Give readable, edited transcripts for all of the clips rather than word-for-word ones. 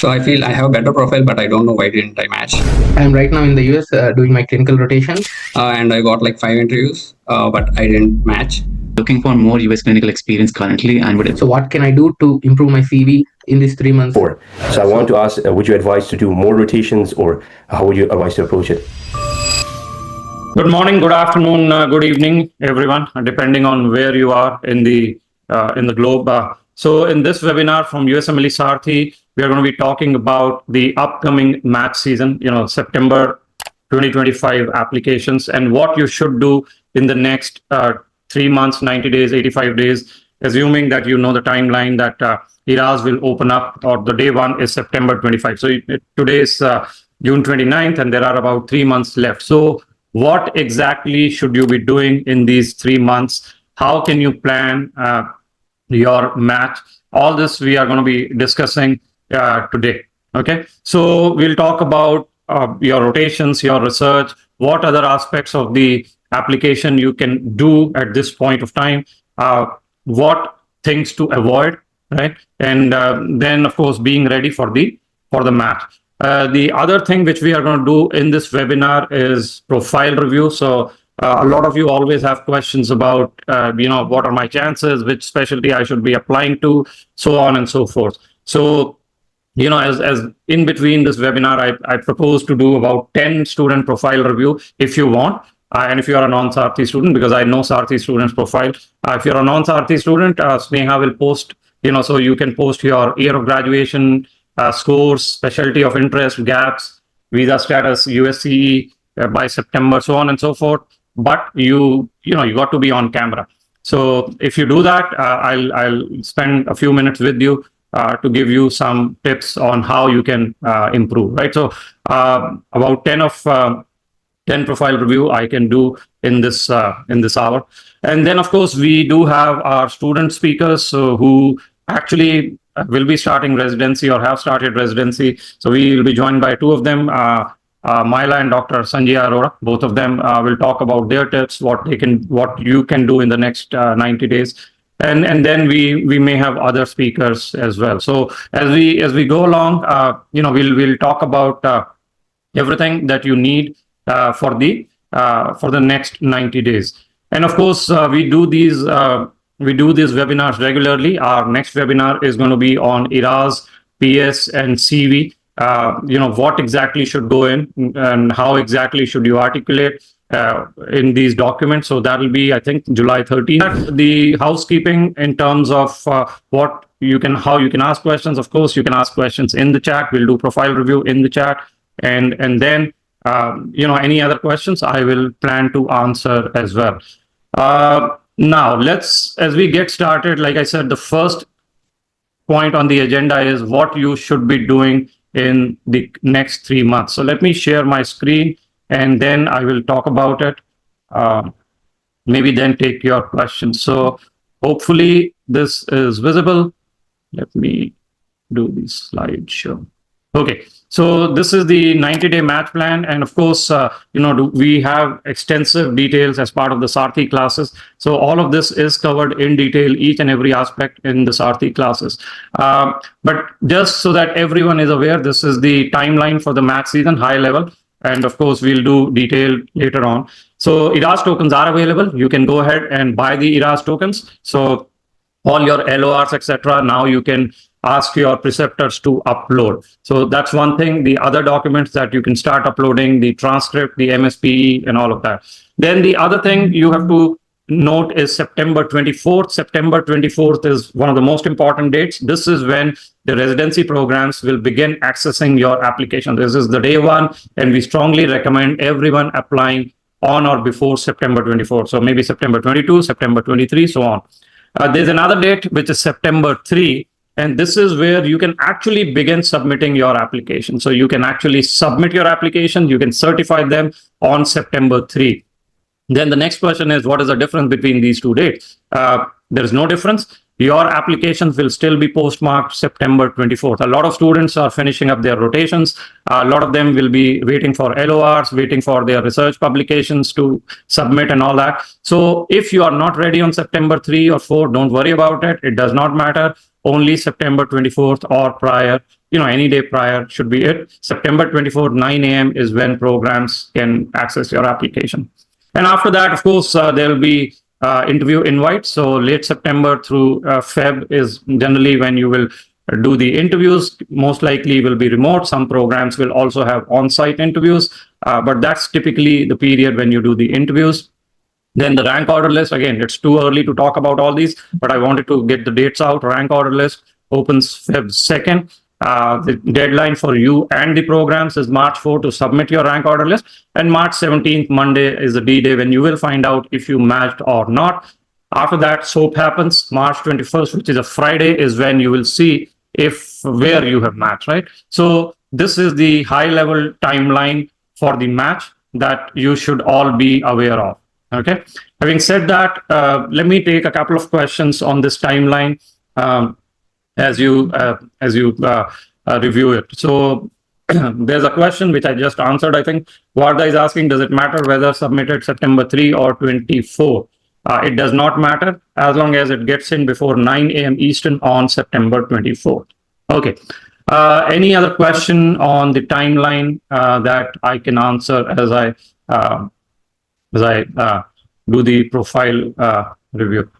So I feel I have a better profile, but I don't know why didn't I match. I'm right now in the US doing my clinical rotations. And I got like 5 interviews, but I didn't match. Looking for more US clinical experience currently, and So what can I do to improve my CV in these 3 months? So I want to ask, would you advise to do more rotations, or how would you advise to approach it? Good morning, good afternoon, good evening, everyone, depending on where you are in the globe. So in this webinar from USMLE Sarthi, we are going to be talking about the upcoming match season, September 2025 applications, and what you should do in the next 3 months, 90 days, 85 days, assuming that you know the timeline that ERAS will open up, or the day one is September 25. So today is June 29th, and there are about 3 months left. So what exactly should you be doing in these 3 months? How can you plan your match? All this we are going to be discussing today. Okay, so we'll talk about your rotations, your research, what other aspects of the application you can do at this point of time, what things to avoid, right? And then, of course, being ready for the match. The other thing which we are going to do in this webinar is profile review. So a lot of you always have questions about, what are my chances, which specialty I should be applying to, so on and so forth. So, as in between this webinar, I propose to do about 10 student profile review if you want. And if you are a non-Sarthi student, because I know Sarthi students' profile. If you're a non-Sarthi student, Sneha will post, so you can post your year of graduation, scores, specialty of interest, gaps, visa status, USCE by September, so on and so forth. But you got to be on camera. So if you do that, I'll spend a few minutes with you to give you some tips on how you can improve. Right. So about 10 profile review I can do in this hour, and then of course we do have our student speakers who actually will be starting residency or have started residency. So we will be joined by two of them, Myla and Dr. Sanjay Arora. Both of them will talk about their tips, what you can do in the next 90 days. And then we may have other speakers as well. So as we go along, we'll talk about everything that you need for the next 90 days. And of course, we do these webinars regularly. Our next webinar is going to be on ERAS, PS, and CV. What exactly should go in, and how exactly should you articulate in these documents. So that will be, I think, July 13th. The housekeeping in terms of how you can ask questions. Of course, you can ask questions in the chat. We'll do profile review in the chat, and then any other questions I will plan to answer as well. Now, as we get started, like I said, the first point on the agenda is what you should be doing in the next 3 months. So let me share my screen, and then I will talk about it. Maybe then take your questions. So hopefully this is visible. Let me do the slideshow. Okay, so this is the 90-day match plan, and of course, we have extensive details as part of the Sarthi classes. So all of this is covered in detail, each and every aspect in the Sarthi classes. But just so that everyone is aware, this is the timeline for the match season, high level, and of course, we'll do detail later on. So ERAS tokens are available. You can go ahead and buy the ERAS tokens. So all your LORs, etc. Now you can ask your preceptors to upload. So that's one thing. The other documents that you can start uploading, the transcript, the MSPE, and all of that. Then the other thing you have to note is September 24th. September 24th is one of the most important dates. This is when the residency programs will begin accessing your application. This is the day one, and we strongly recommend everyone applying on or before September 24th. So maybe September 22, September 23, so on. There's another date, which is September 3. And this is where you can actually begin submitting your application. So you can actually submit your application. You can certify them on September 3. Then the next question is, what is the difference between these two dates? There is no difference. Your applications will still be postmarked September 24th. A lot of students are finishing up their rotations. A lot of them will be waiting for LORs, waiting for their research publications to submit and all that. So if you are not ready on September 3 or 4, don't worry about it. It does not matter. Only September 24th or prior any day prior should be it. September 24, 9 a.m. is when programs can access your application. And after that, of course, there will be interview invites. So late September through Feb is generally when you will do the interviews. Most likely will be remote. Some programs will also have on-site interviews, but that's typically the period when you do the interviews. Then the rank order list, again, it's too early to talk about all these, but I wanted to get the dates out. Rank order list opens Feb 2nd. The deadline for you and the programs is March 4 to submit your rank order list. And March 17th, Monday, is the D-Day when you will find out if you matched or not. After that, SOAP happens. March 21st, which is a Friday, is when you will see where you have matched, right? So this is the high-level timeline for the match that you should all be aware of. Okay. Having said that, let me take a couple of questions on this timeline as you review it. So there's a question which I just answered. I think Varda is asking, does it matter whether submitted September 3 or 24? It does not matter as long as it gets in before 9 a.m. Eastern on September 24th. Okay. Any other question on the timeline that I can answer as I do the profile review?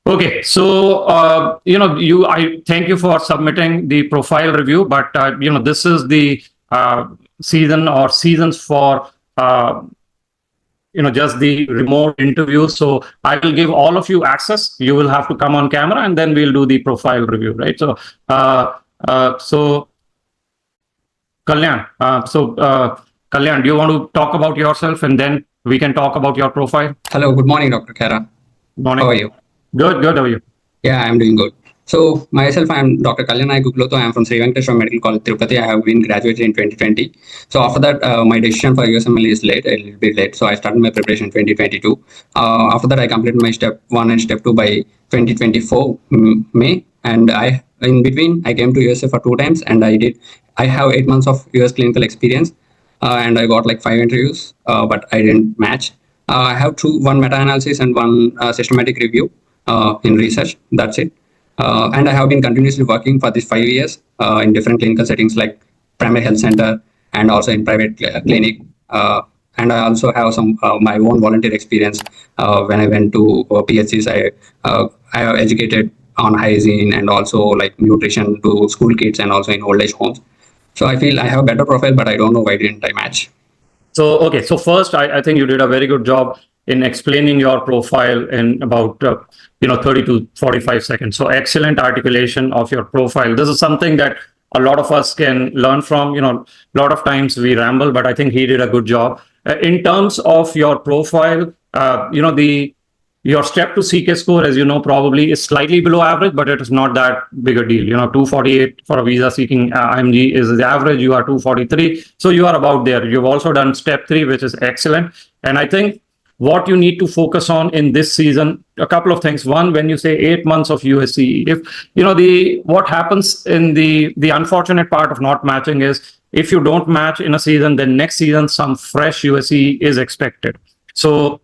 Okay, so I thank you for submitting the profile review, but this is the season or seasons for just the remote interview. So I will give all of you access. You will have to come on camera, and then we'll do the profile review, right? So Kalyan, Kalyan, do you want to talk about yourself, and then we can talk about your profile? Hello, good morning, Dr. Kara. Morning. How are you? Good. How are you? Yeah, I'm doing good. So myself, I'm Dr. Kalyan Gugloto. I'm from Sri Venkateshwara Medical College, Tirupati. I have been graduated in 2020. So after that, my decision for USMLE is late, a little bit late. So I started my preparation in 2022. After that, I completed my step 1 and step 2 by 2024 May. And in between, I came to USA for 2 times, and I have 8 months of US clinical experience, and I got like 5 interviews, but I didn't match. I have 1 meta-analysis and 1 systematic review in research. That's it. And I have been continuously working for these 5 years in different clinical settings like primary health center and also in private clinic. And I also have some my own volunteer experience when I went to PHCs. I have educated on hygiene and also like nutrition to school kids and also in old age homes. So I feel I have a better profile, but I don't know why didn't I match. So, okay. So first, I think you did a very good job in explaining your profile in about 30 to 45 seconds. So excellent articulation of your profile. This is something that a lot of us can learn from. A lot of times we ramble, but I think he did a good job. In terms of your profile, your step to CK score, as you know, probably is slightly below average, but it is not that big a deal. 248 for a visa seeking IMG is the average. You are 243. So you are about there. You've also done step 3, which is excellent. And I think what you need to focus on in this season, a couple of things. One, when you say 8 months of USCE, what happens in the unfortunate part of not matching is if you don't match in a season, then next season, some fresh USCE is expected. So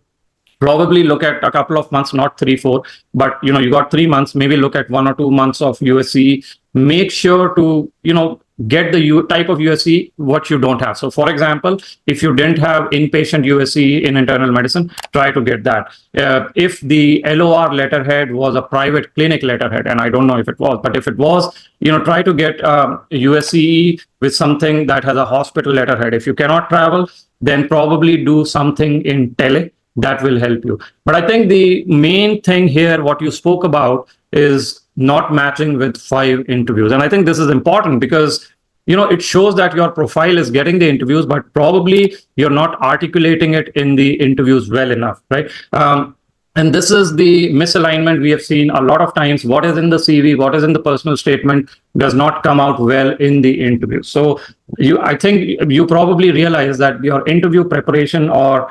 probably look at a couple of months, not 3, 4, but you got 3 months, maybe look at 1 or 2 months of USCE. Make sure to, get the type of USCE what you don't have. So for example, if you didn't have inpatient USCE in internal medicine, try to get that. If the LOR letterhead was a private clinic letterhead, and I don't know if it was, but if it was, try to get USCE with something that has a hospital letterhead. If you cannot travel, then probably do something in tele. That will help you. But I think the main thing here, what you spoke about, is not matching with 5 interviews. And I think this is important because, it shows that your profile is getting the interviews, but probably you're not articulating it in the interviews well enough, right? And this is the misalignment we have seen a lot of times. What is in the CV, what is in the personal statement does not come out well in the interview. So I think you probably realize that your interview preparation or,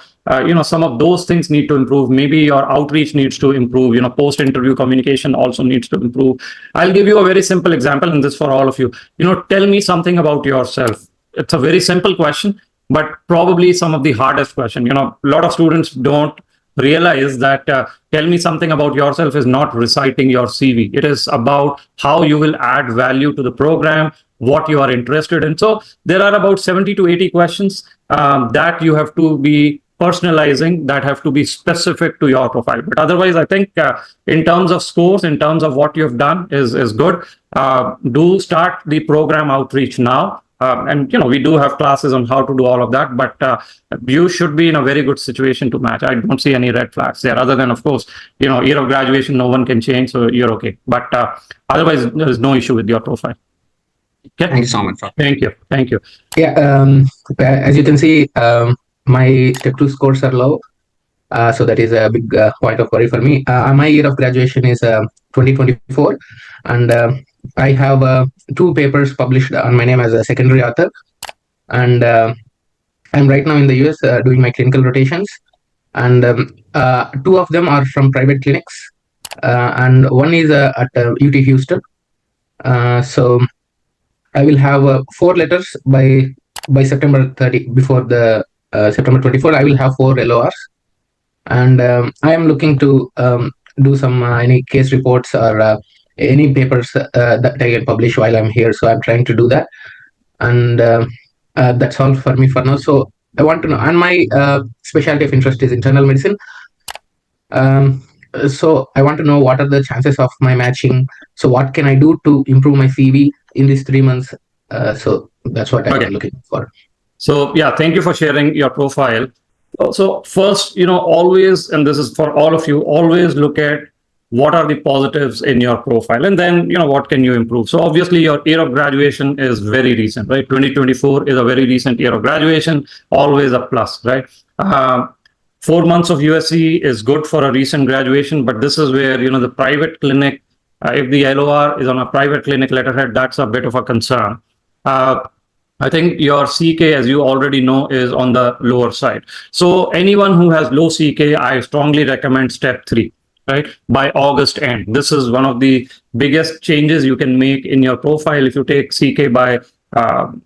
some of those things need to improve. Maybe your outreach needs to improve, post-interview communication also needs to improve. I'll give you a very simple example in this for all of you. Tell me something about yourself. It's a very simple question, but probably some of the hardest question. A lot of students don't realize that tell me something about yourself is not reciting your CV. It is about how you will add value to the program, what you are interested in. So there are about 70 to 80 questions that you have to be personalizing, that have to be specific to your profile. But otherwise, I think in terms of scores, in terms of what you've done is good. Do start the program outreach now. And we do have classes on how to do all of that, but you should be in a very good situation to match. I don't see any red flags there, other than, of course, year of graduation, no one can change, so you're okay. But otherwise, there is no issue with your profile. Okay. Thank you so much. Thank you. Thank you. Yeah, as you can see, my step 2 scores are low. So that is a big point of worry for me. My year of graduation is 2024, and I have 2 papers published on my name as a secondary author. And I'm right now in the US doing my clinical rotations, and 2 of them are from private clinics, and one is at UT Houston. So I will have 4 letters by September 30. Before the September 24, I will have 4 LORs. And I am looking to do some any case reports or any papers that I can publish while I'm here. So I'm trying to do that, and that's all for me for now. So I want to know, and my specialty of interest is internal medicine. So I want to know what are the chances of my matching. So what can I do to improve my CV in these 3 months? So that's what I'm looking for. So yeah, thank you for sharing your profile. So first, always, and this is for all of you, always look at what are the positives in your profile, and then, what can you improve? So obviously your year of graduation is very recent, right? 2024 is a very recent year of graduation, always a plus, right? 4 months of USCE is good for a recent graduation, but this is where, the private clinic, if the LOR is on a private clinic letterhead, that's a bit of a concern. I think your CK, as you already know, is on the lower side. So anyone who has low CK, I strongly recommend step 3, right? By August end. This is one of the biggest changes you can make in your profile. If you take CK by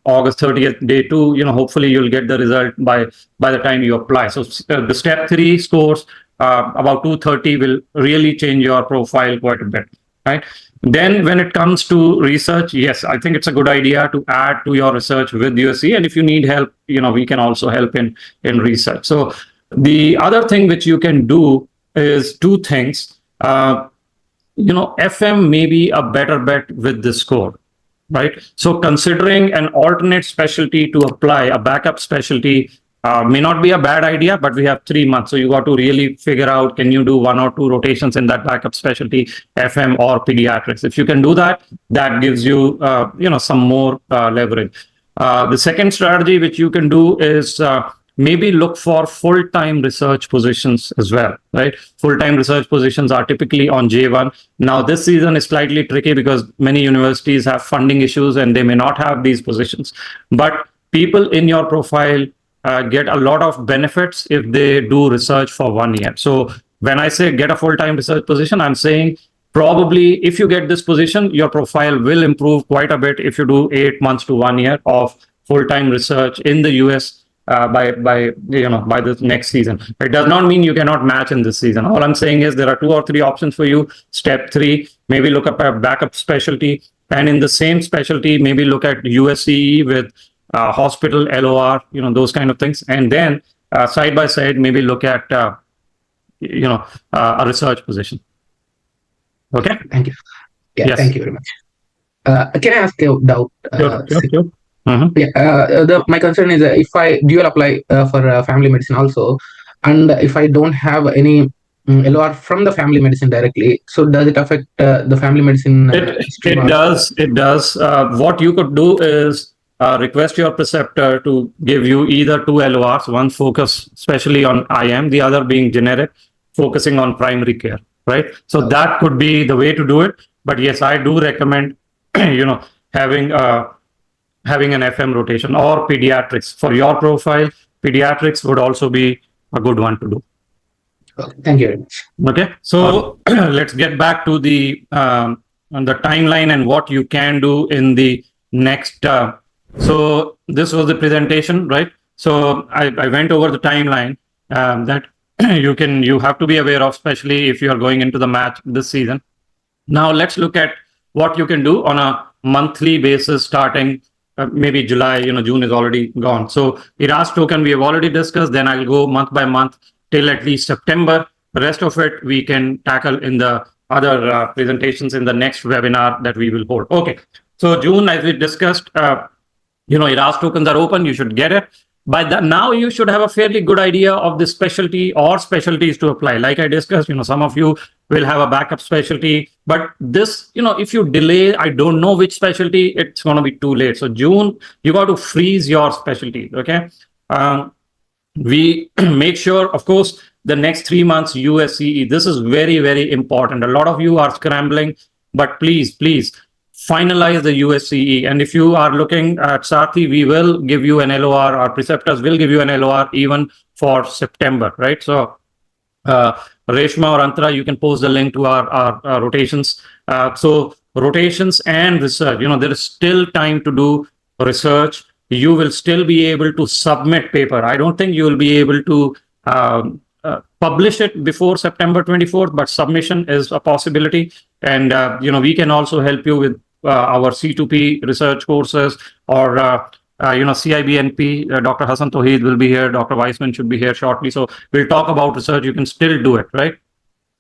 August 30th, day 2, hopefully you'll get the result by the time you apply. So the step 3 scores, about 230, will really change your profile quite a bit, right? Then when it comes to research, yes, I think it's a good idea to add to your research with USC. And if you need help, we can also help in research. So the other thing which you can do is 2 things. FM may be a better bet with this score, right? So considering an alternate specialty to apply, a backup specialty, may not be a bad idea, but we have 3 months. So you got to really figure out, can you do 1 or 2 rotations in that backup specialty, FM or pediatrics? If you can do that, that gives you, some more leverage. The second strategy which you can do is maybe look for full-time research positions as well, right? Full-time research positions are typically on J1. Now, this season is slightly tricky because many universities have funding issues and they may not have these positions. But people in your profile get a lot of benefits if they do research for 1 year. So when I say get a full-time research position, I'm saying probably if you get this position, your profile will improve quite a bit if you do 8 months to 1 year of full-time research in the US by the next season. It does not mean you cannot match in this season. All I'm saying is there are 2 or 3 options for you. Step 3, maybe look up a backup specialty, and in the same specialty, maybe look at USCE with hospital, LOR, those kind of things. And then side by side, maybe look at, a research position. Okay. Thank you. Yeah, Yes. Thank you very much. Can I ask a doubt? Sure. Yeah, my concern is if I dual apply for family medicine also, and if I don't have any LOR from the family medicine directly, so does it affect the family medicine? It does. What you could do is request your preceptor to give you either 2 LORs, one focus especially on IM, the other being generic, focusing on primary care, right? So that could be the way to do it. But yes, I do recommend, having an FM rotation or pediatrics. For your profile, pediatrics would also be a good one to do. Okay, thank you very much. Okay, so let's get back to the timeline and what you can do in the next. So this was the presentation, right? So I went over the timeline that you have to be aware of, especially if you are going into the match this season. Now let's look at what you can do on a monthly basis starting maybe July, June is already gone. So ERAS token we have already discussed, then I'll go month by month till at least September. The rest of it we can tackle in the other presentations in the next webinar that we will hold. Okay, so June, as we discussed, ERAS tokens are open, you should get it. By that, now you should have a fairly good idea of the specialty or specialties to apply. Like I discussed, some of you will have a backup specialty, but this, if you delay, I don't know which specialty, it's going to be too late. So June, you got to freeze your specialty. Okay. We make sure, of course, the next 3 months USCE, this is very, very important. A lot of you are scrambling, but please finalize the USCE. And if you are looking at Sarthi, we will give you an LOR, our preceptors will give you an LOR even for September, right? So Reshma or Antara, you can post the link to our rotations. So rotations and research, there is still time to do research. You will still be able to submit paper. I don't think you will be able to publish it before September 24th, but submission is a possibility. And, we can also help you with our C2P research courses or, CIBNP. Dr. Hassan Toheed will be here. Dr. Weissman should be here shortly. So we'll talk about research. You can still do it, right?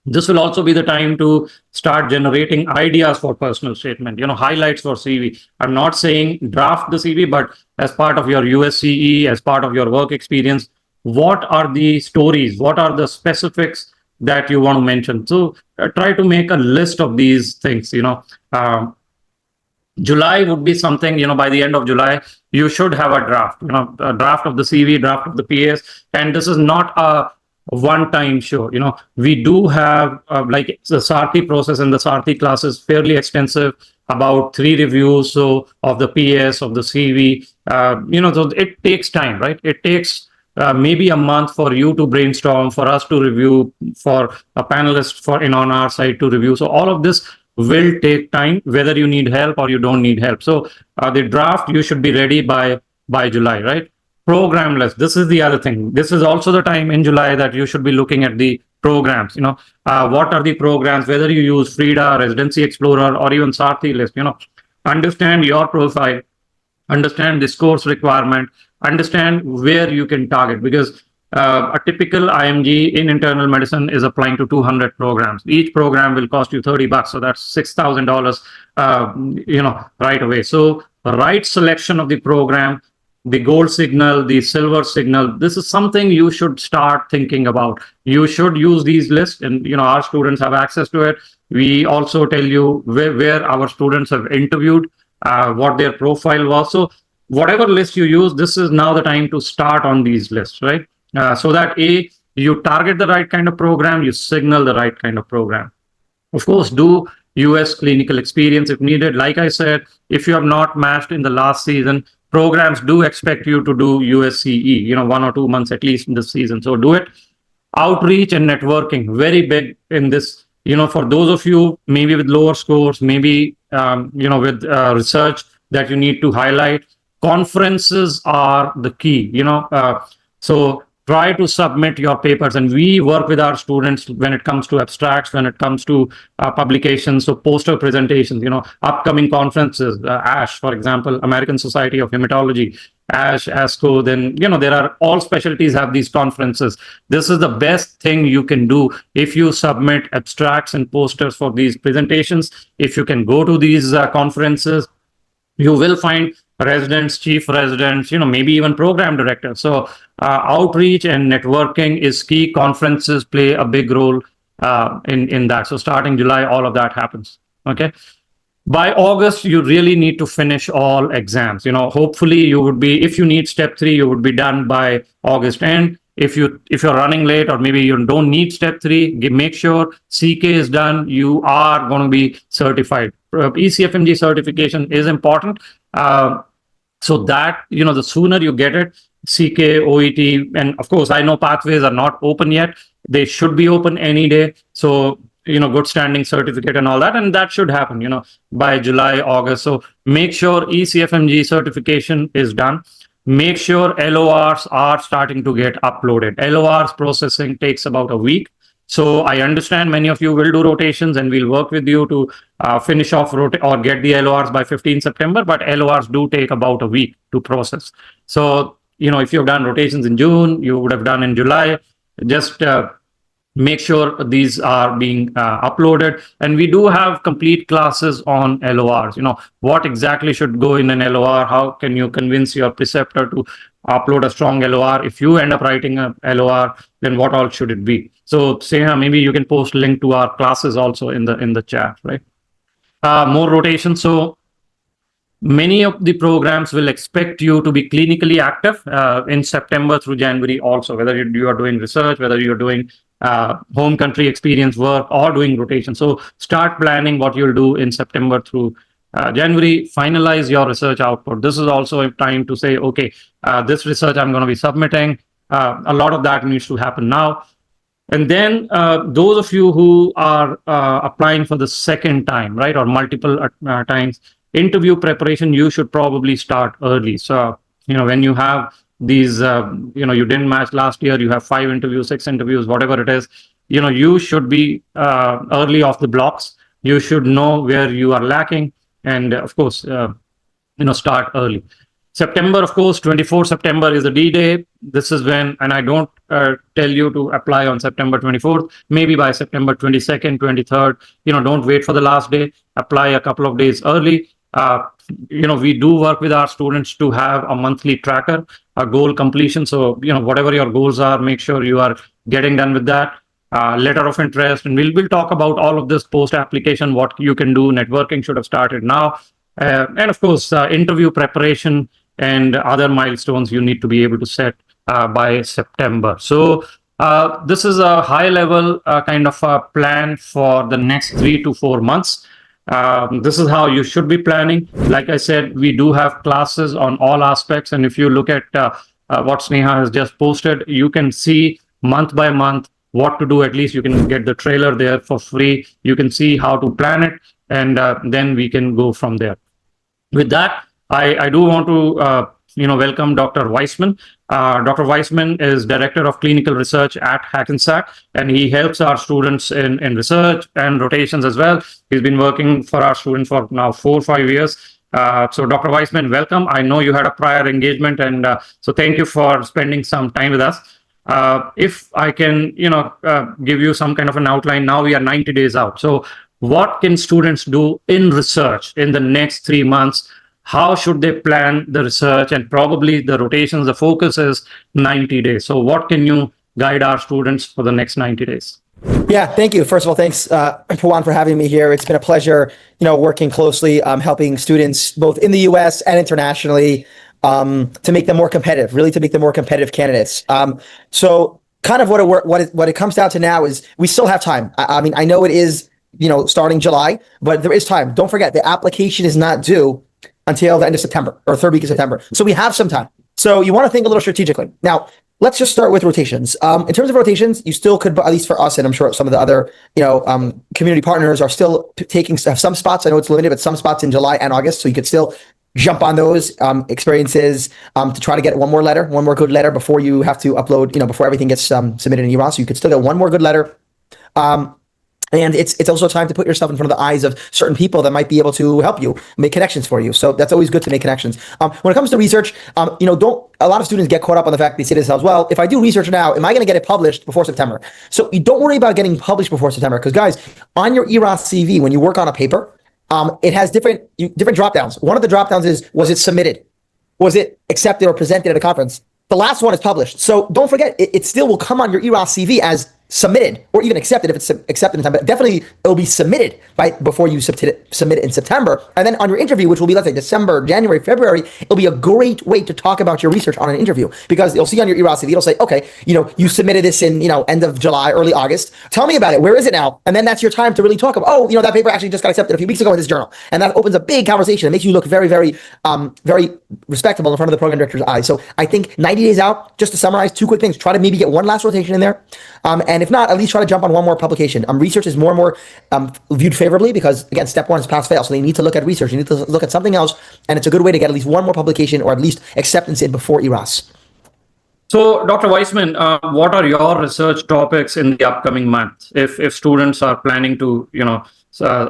This will also be the time to start generating ideas for personal statement, highlights for CV. I'm not saying draft the CV, but as part of your USCE, as part of your work experience, what are the stories? What are the specifics that you want to mention? So try to make a list of these things, July would be something, by the end of July, you should have a draft, a draft of the CV, draft of the PS. And this is not a one-time show. We do have like the Sarthi process and the Sarthi class is fairly extensive, about 3 reviews so of the PS, of the CV. So it takes time, right? It takes maybe a month for you to brainstorm, for us to review, for a panelist on our side to review. So all of this will take time, whether you need help or you don't need help. So the draft, you should be ready by July, right? Program list. This is the other thing. This is also the time in July that you should be looking at the programs. What are the programs, whether you use Frida, Residency Explorer, or even Sarthi list, understand your profile, understand this course requirement, understand where you can target, because a typical IMG in internal medicine is applying to 200 programs. Each program will cost you $30, so that's $6,000, right away. So right selection of the program, the gold signal, the silver signal, this is something you should start thinking about. You should use these lists, and our students have access to it. We also tell you where our students have interviewed, what their profile was. So whatever list you use, this is now the time to start on these lists, right? So that you target the right kind of program, you signal the right kind of program. Of course, do US clinical experience if needed. Like I said, if you have not matched in the last season, programs do expect you to do USCE, 1 or 2 months at least in this season. So do it. Outreach and networking, very big in this, for those of you maybe with lower scores, maybe, with research that you need to highlight. Conferences are the key, so try to submit your papers, and we work with our students when it comes to abstracts, when it comes to publications, so poster presentations, upcoming conferences, ASH, for example, American Society of Hematology, ASH, ASCO, then, there are all specialties have these conferences. This is the best thing you can do if you submit abstracts and posters for these presentations. If you can go to these conferences, you will find residents, chief residents, maybe even program directors. So outreach and networking is key. Conferences play a big role in that. So starting July, all of that happens. Okay. By August, you really need to finish all exams. Hopefully you would be, if you need step 3, you would be done by August end. If you're running late, or maybe you don't need step 3, make sure CK is done. You are going to be certified. ECFMG certification is important. So that, the sooner you get it, CK, OET, and of course, I know pathways are not open yet. They should be open any day. So, good standing certificate and all that, and that should happen, by July, August. So make sure ECFMG certification is done. Make sure LORs are starting to get uploaded. LORs processing takes about a week. So I understand many of you will do rotations, and we'll work with you to finish off or get the LORs by 15 September, but LORs do take about a week to process. So, if you've done rotations in June, you would have done in July, just make sure these are being uploaded. And we do have complete classes on LORs. What exactly should go in an LOR? How can you convince your preceptor to upload a strong LOR? If you end up writing a LOR, then what all should it be? So Sneha, maybe you can post link to our classes also in the chat, right? More rotation. So many of the programs will expect you to be clinically active in September through January also, whether you are doing research, whether you're doing home country experience work or doing rotation. So start planning what you'll do in September through January. Finalize your research output. This is also a time to say, okay, this research I'm going to be submitting. A lot of that needs to happen now. And then those of you who are applying for the second time, right, or multiple times, interview preparation, you should probably start early. So, when you have these, you didn't match last year, you have 5 interviews, 6 interviews, whatever it is, you should be early off the blocks. You should know where you are lacking. And of course, start early. September, of course, 24 September is the D-Day. This is when, and I don't tell you to apply on September 24th, maybe by September 22nd, 23rd, don't wait for the last day, apply a couple of days early. We do work with our students to have a monthly tracker, a goal completion. So, whatever your goals are, make sure you are getting done with that. Letter of interest, and we'll talk about all of this post-application, what you can do. Networking should have started now. And of course, interview preparation and other milestones you need to be able to set by September. So this is a high-level kind of a plan for the next 3 to 4 months. This is how you should be planning. Like I said, we do have classes on all aspects. And if you look at what Sneha has just posted, you can see month by month what to do. At least you can get the trailer there for free. You can see how to plan it, and then we can go from there. With that, I do want to welcome Dr. Weissman. Dr. Weissman is Director of Clinical Research at Hackensack, and he helps our students in research and rotations as well. He's been working for our students for now 4 or 5 years. So Dr. Weissman, welcome. I know you had a prior engagement, and so thank you for spending some time with us. If I can, give you some kind of an outline, now we are 90 days out. So what can students do in research in the next 3 months? How should they plan the research? And probably the rotations, the focus is 90 days. So what can you guide our students for the next 90 days? Yeah, thank you. First of all, thanks, Pawan, for having me here. It's been a pleasure, working closely, helping students both in the US and internationally to make them more competitive, really to make them more competitive candidates. So kind of what it comes down to now is we still have time. I mean, I know it is, starting July, but there is time. Don't forget, the application is not due until the end of September or 3rd week of September. So we have some time. So you want to think a little strategically. Now, let's just start with rotations. In terms of rotations, you still could, at least for us, and I'm sure some of the other, community partners are still taking some spots. I know it's limited, but some spots in July and August. So you could still jump on those experiences to try to get one more good letter before you have to upload, before everything gets submitted in ERAS. So you could still get one more good letter. And it's also time to put yourself in front of the eyes of certain people that might be able to help you, make connections for you. So that's always good to make connections. When it comes to research, a lot of students get caught up on the fact they say to themselves, well, if I do research now, am I going to get it published before September? So you don't worry about getting published before September, because guys, on your ERAS CV, when you work on a paper, it has different drop downs. One of the drop downs is, was it submitted? Was it accepted or presented at a conference? The last one is published. So don't forget, it still will come on your ERAS CV as submitted, or even accepted if it's accepted in time, but definitely it'll be submitted before you submit it in September. And then on your interview, which will be, let's say, December, January, February, it'll be a great way to talk about your research on an interview, because you'll see on your ERAS CV, it'll say, okay, you submitted this in, end of July, early August. Tell me about it. Where is it now? And then that's your time to really talk about, that paper actually just got accepted a few weeks ago in this journal. And that opens a big conversation. It makes you look very, very, very respectable in front of the program director's eyes. So I think 90 days out, just to summarize, 2 quick things. Try to maybe get one last rotation in there. And if not, at least try to jump on one more publication. Research is more and more viewed favorably because, again, step 1 is pass-fail. So they need to look at research. You need to look at something else. And it's a good way to get at least one more publication, or at least acceptance in before ERAS. So, Dr. Weissman, what are your research topics in the upcoming month? If students are planning to, uh,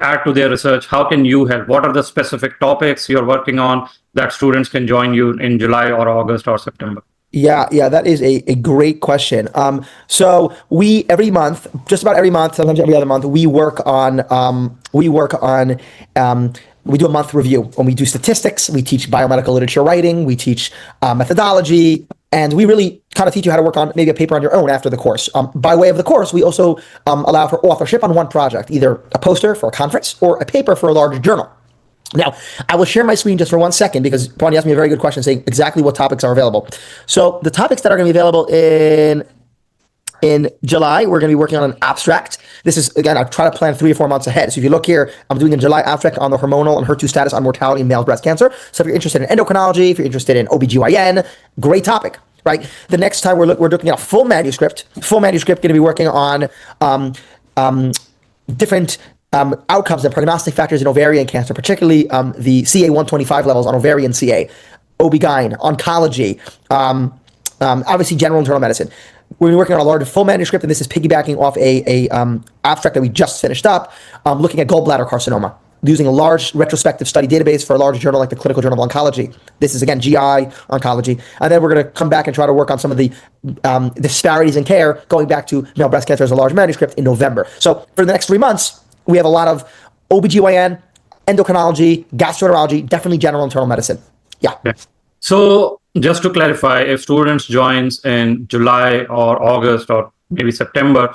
add to their research, how can you help? What are the specific topics you're working on that students can join you in July or August or September? Yeah, that is a great question. So we every month, just about every month, sometimes every other month, we do a month review. When we do statistics, we teach biomedical literature writing, we teach methodology, and we really kind of teach you how to work on maybe a paper on your own after the course. By way of the course, we also allow for authorship on one project, either a poster for a conference or a paper for a large journal. Now, I will share my screen just for 1 second because Pawan asked me a very good question saying exactly what topics are available. So the topics that are going to be available in July, we're going to be working on an abstract. This is, again, I try to plan 3 or 4 months ahead. So if you look here, I'm doing a July abstract on the hormonal and HER2 status on mortality in male breast cancer. So if you're interested in endocrinology, if you're interested in OBGYN, great topic, right? The next time we're looking at a full manuscript, going to be working on different outcomes and prognostic factors in ovarian cancer, particularly the CA125 levels on ovarian CA, OB-GYN, oncology, obviously general internal medicine. We're working on a large full manuscript, and this is piggybacking off a abstract that we just finished up, looking at gallbladder carcinoma, using a large retrospective study database for a large journal like the Clinical Journal of Oncology. This is, again, GI oncology. And then we're going to come back and try to work on some of the disparities in care, going back to male breast cancer as a large manuscript in November. So for the next 3 months, we have a lot of OBGYN, endocrinology, gastroenterology, definitely general internal medicine. Yeah. So just to clarify, if students joins in July or August or maybe September,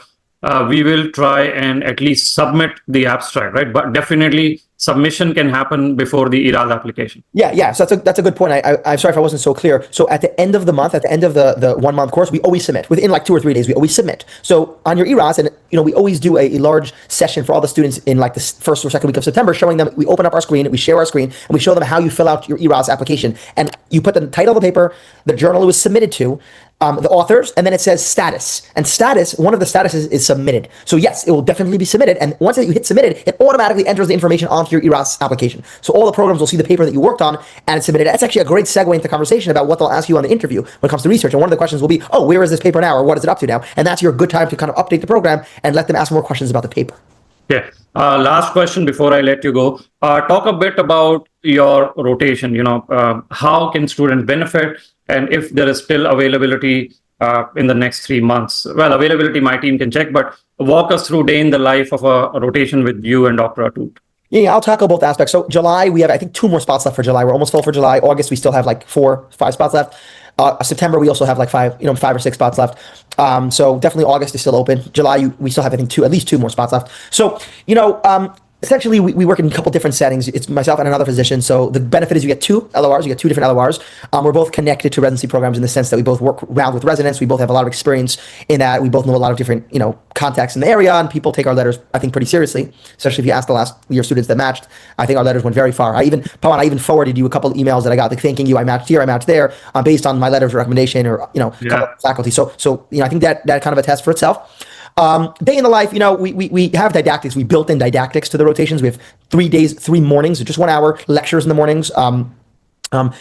we will try and at least submit the abstract, right? But definitely submission can happen before the ERAS application. Yeah. So that's a good point. I'm sorry if I wasn't so clear. So at the end of the month, at the end of the 1 month course, we always submit. Within like 2 or 3 days, we always submit. So on your ERAS, and we always do a large session for all the students in like the first or second week of September, showing them, we open up our screen, we share our screen, and we show them how you fill out your ERAS application. And you put the title of the paper, the journal it was submitted to, the authors, and then it says status. And status, one of the statuses is submitted. So yes, it will definitely be submitted. And once you hit submitted, it automatically enters the information onto your ERAS application. So all the programs will see the paper that you worked on and it's submitted. That's actually a great segue into conversation about what they'll ask you on the interview when it comes to research. And one of the questions will be, oh, where is this paper now? Or what is it up to now? And that's your good time to kind of update the program and let them ask more questions about the paper. Yeah. Last question before I let you go. Talk a bit about your rotation. How can students benefit? And if there is still availability in the next 3 months. Well, availability my team can check, but walk us through day in the life of a rotation with you and Dr. Atut. Yeah, I'll tackle both aspects. So July, we have, I think, 2 more spots left for July. We're almost full for July. August, we still have like 4, 5 spots left. September, we also have like 5 or 6 spots left. So definitely August is still open. July, we still have, I think, at least 2 more spots left. So, essentially, we work in a couple different settings. It's myself and another physician. So the benefit is you get 2 LORs. You get 2 different LORs. We're both connected to residency programs in the sense that we both work around with residents. We both have a lot of experience in that. We both know a lot of different, contacts in the area, and people take our letters, I think, pretty seriously. Especially if you ask the last year students that matched, I think our letters went very far. Pawan, I even forwarded you a couple of emails that I got, like thanking you. I matched here, I matched there, based on my letter of recommendation or couple of faculty. So I think that kind of attests for itself. Day in the life, we have didactics. We built in didactics to the rotations. We have 3 days, 3 mornings, just 1 hour lectures in the mornings.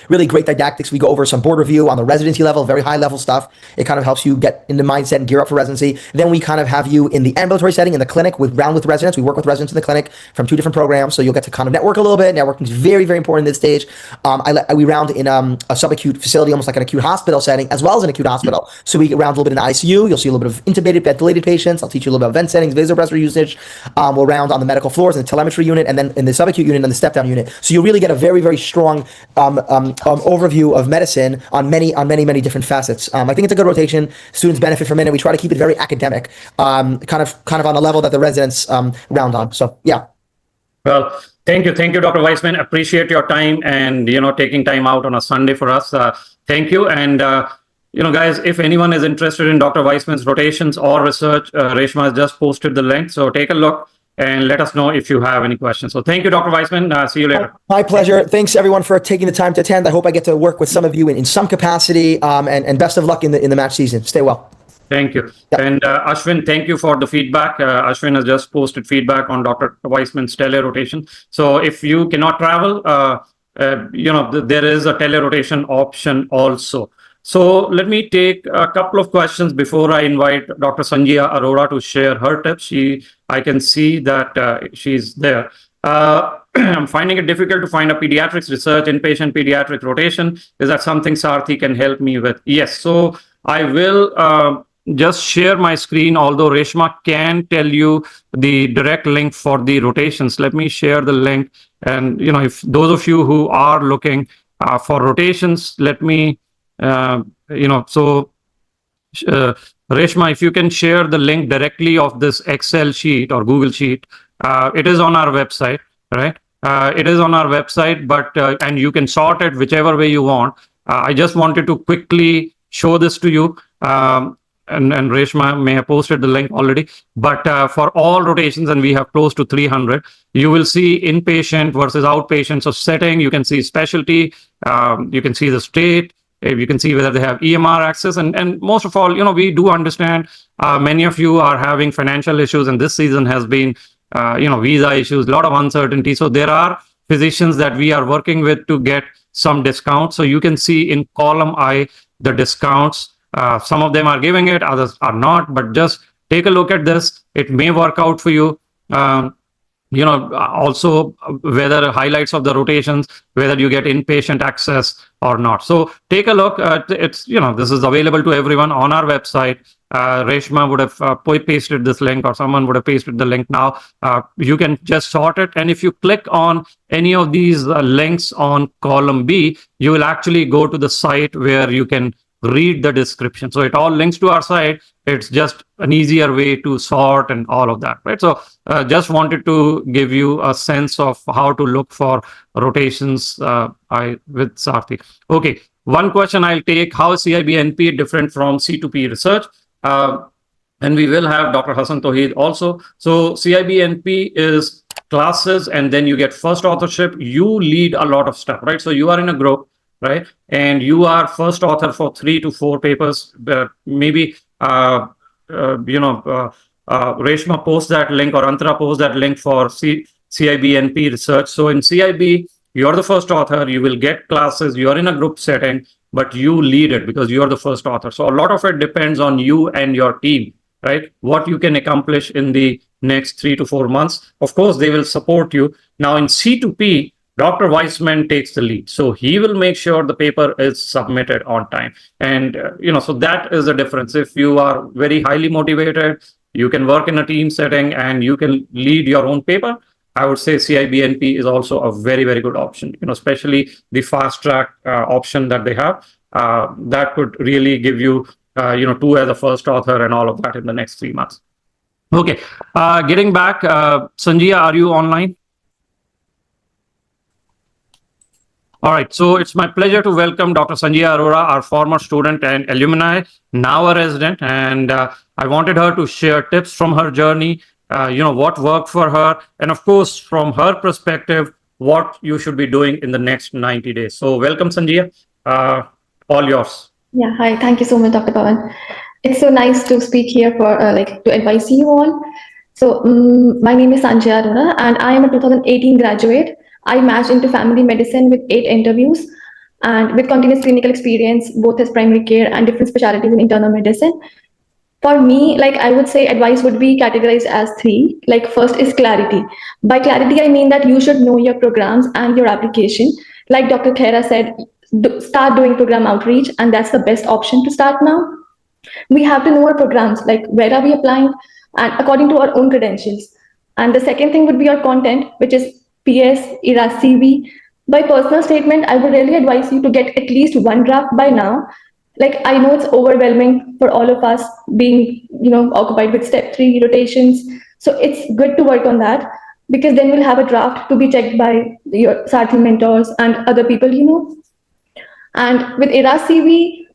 Really great didactics. We go over some board review on the residency level, very high level stuff. It kind of helps you get in the mindset and gear up for residency. Then we kind of have you in the ambulatory setting, in the clinic, with residents. We work with residents in the clinic from 2 different programs, so you'll get to kind of network a little bit. Networking is very, very important at this stage. We round in a subacute facility, almost like an acute hospital setting, as well as an acute hospital. So we round a little bit in the ICU. You'll see a little bit of intubated, ventilated patients. I'll teach you a little bit about vent settings, vasopressor usage. We'll round on the medical floors in the telemetry unit, and then in the subacute unit and the step-down unit. So you'll really get a very, very strong overview of medicine on many different facets. I think it's a good rotation. Students benefit from it, and we try to keep it very academic, kind of on a level that the residents round on. So yeah. Well, thank you, Dr. Weissman. Appreciate your time and taking time out on a Sunday for us. Thank you. And guys, if anyone is interested in Dr. Weissman's rotations or research, Reshma has just posted the link. So take a look and let us know if you have any questions. So thank you, Dr. Weissman. See you later. My pleasure. Thanks everyone for taking the time to attend. I hope I get to work with some of you in some capacity, and best of luck in the match season. Stay well. Thank you. Yep. And Ashwin, thank you for the feedback. Ashwin has just posted feedback on Dr. Weissman's tele-rotation. So if you cannot travel, there is a tele-rotation option also. So let me take a couple of questions before I invite Dr. Sanjaya Arora to share her tips. I can see that she's there. I'm finding it difficult to find a pediatrics research, inpatient pediatric rotation. Is that something Sarthi can help me with? Yes. So I will just share my screen, although Reshma can tell you the direct link for the rotations. Let me share the link. And, if those of you who are looking for rotations, let me, so Reshma, if you can share the link directly of this Excel sheet or Google sheet, it is on our website, right? It is on our website, but and you can sort it whichever way you want. I just wanted to quickly show this to you. And Reshma may have posted the link already, but for all rotations, and we have close to 300, you will see inpatient versus outpatient. So setting, you can see specialty, you can see the state, you can see whether they have EMR access, and most of all, we do understand many of you are having financial issues, and this season has been, visa issues, a lot of uncertainty. So there are physicians that we are working with to get some discounts. So you can see in column I the discounts. Some of them are giving it, others are not, but just take a look at this. It may work out for you. Also whether highlights of the rotations, whether you get inpatient access or not. So take a look. It's, this is available to everyone on our website. Reshma would have pasted this link, or someone would have pasted the link now. You can just sort it. And if you click on any of these links on column B, you will actually go to the site where you can read the description. So it all links to our site. It's just an easier way to sort and all of that, right? So just wanted to give you a sense of how to look for rotations with Sarthi. Okay, one question I'll take: how is CIBNP different from C2P research? And we will have Dr. Hassan Toheed also. So CIBNP is classes, and then you get first authorship. You lead a lot of stuff, right? So you are in a group, right? And you are first author for 3 to 4 papers. Maybe, Reshma posts that link, or Antara posts that link for CIBNP research. So in CIB, you're the first author, you will get classes, you're in a group setting, but you lead it because you're the first author. So a lot of it depends on you and your team, right? What you can accomplish in the next 3 to 4 months. Of course, they will support you. Now in C2P, Dr. Weissman takes the lead. So he will make sure the paper is submitted on time. And, so that is the difference. If you are very highly motivated, you can work in a team setting and you can lead your own paper, I would say CIBNP is also a very, very good option, especially the fast track option that they have. That could really give you, 2 as a first author and all of that in the next 3 months. Okay, getting back, Sanjaya, are you online? All right, so it's my pleasure to welcome Dr. Sanjaya Arora, our former student and alumni, now a resident. And I wanted her to share tips from her journey, what worked for her. And of course, from her perspective, what you should be doing in the next 90 days. So welcome, Sanjaya. All yours. Yeah, hi. Thank you so much, Dr. Pawan. It's so nice to speak here for to advise you all. So my name is Sanjaya Arora, and I am a 2018 graduate. I matched into family medicine with 8 interviews and with continuous clinical experience, both as primary care and different specialties in internal medicine. For me, I would say advice would be categorized as 3. First is clarity. By clarity, I mean that you should know your programs and your application. Like Dr. Khera said, start doing program outreach, and that's the best option to start now. We have to know our programs, where are we applying, and according to our own credentials. And the second thing would be your content, which is PS, ERAS, CV. By personal statement, I would really advise you to get at least 1 draft by now. I know it's overwhelming for all of us being, occupied with step 3 rotations. So it's good to work on that, because then we'll have a draft to be checked by your Sarthi mentors and other people, And with ERAS CV,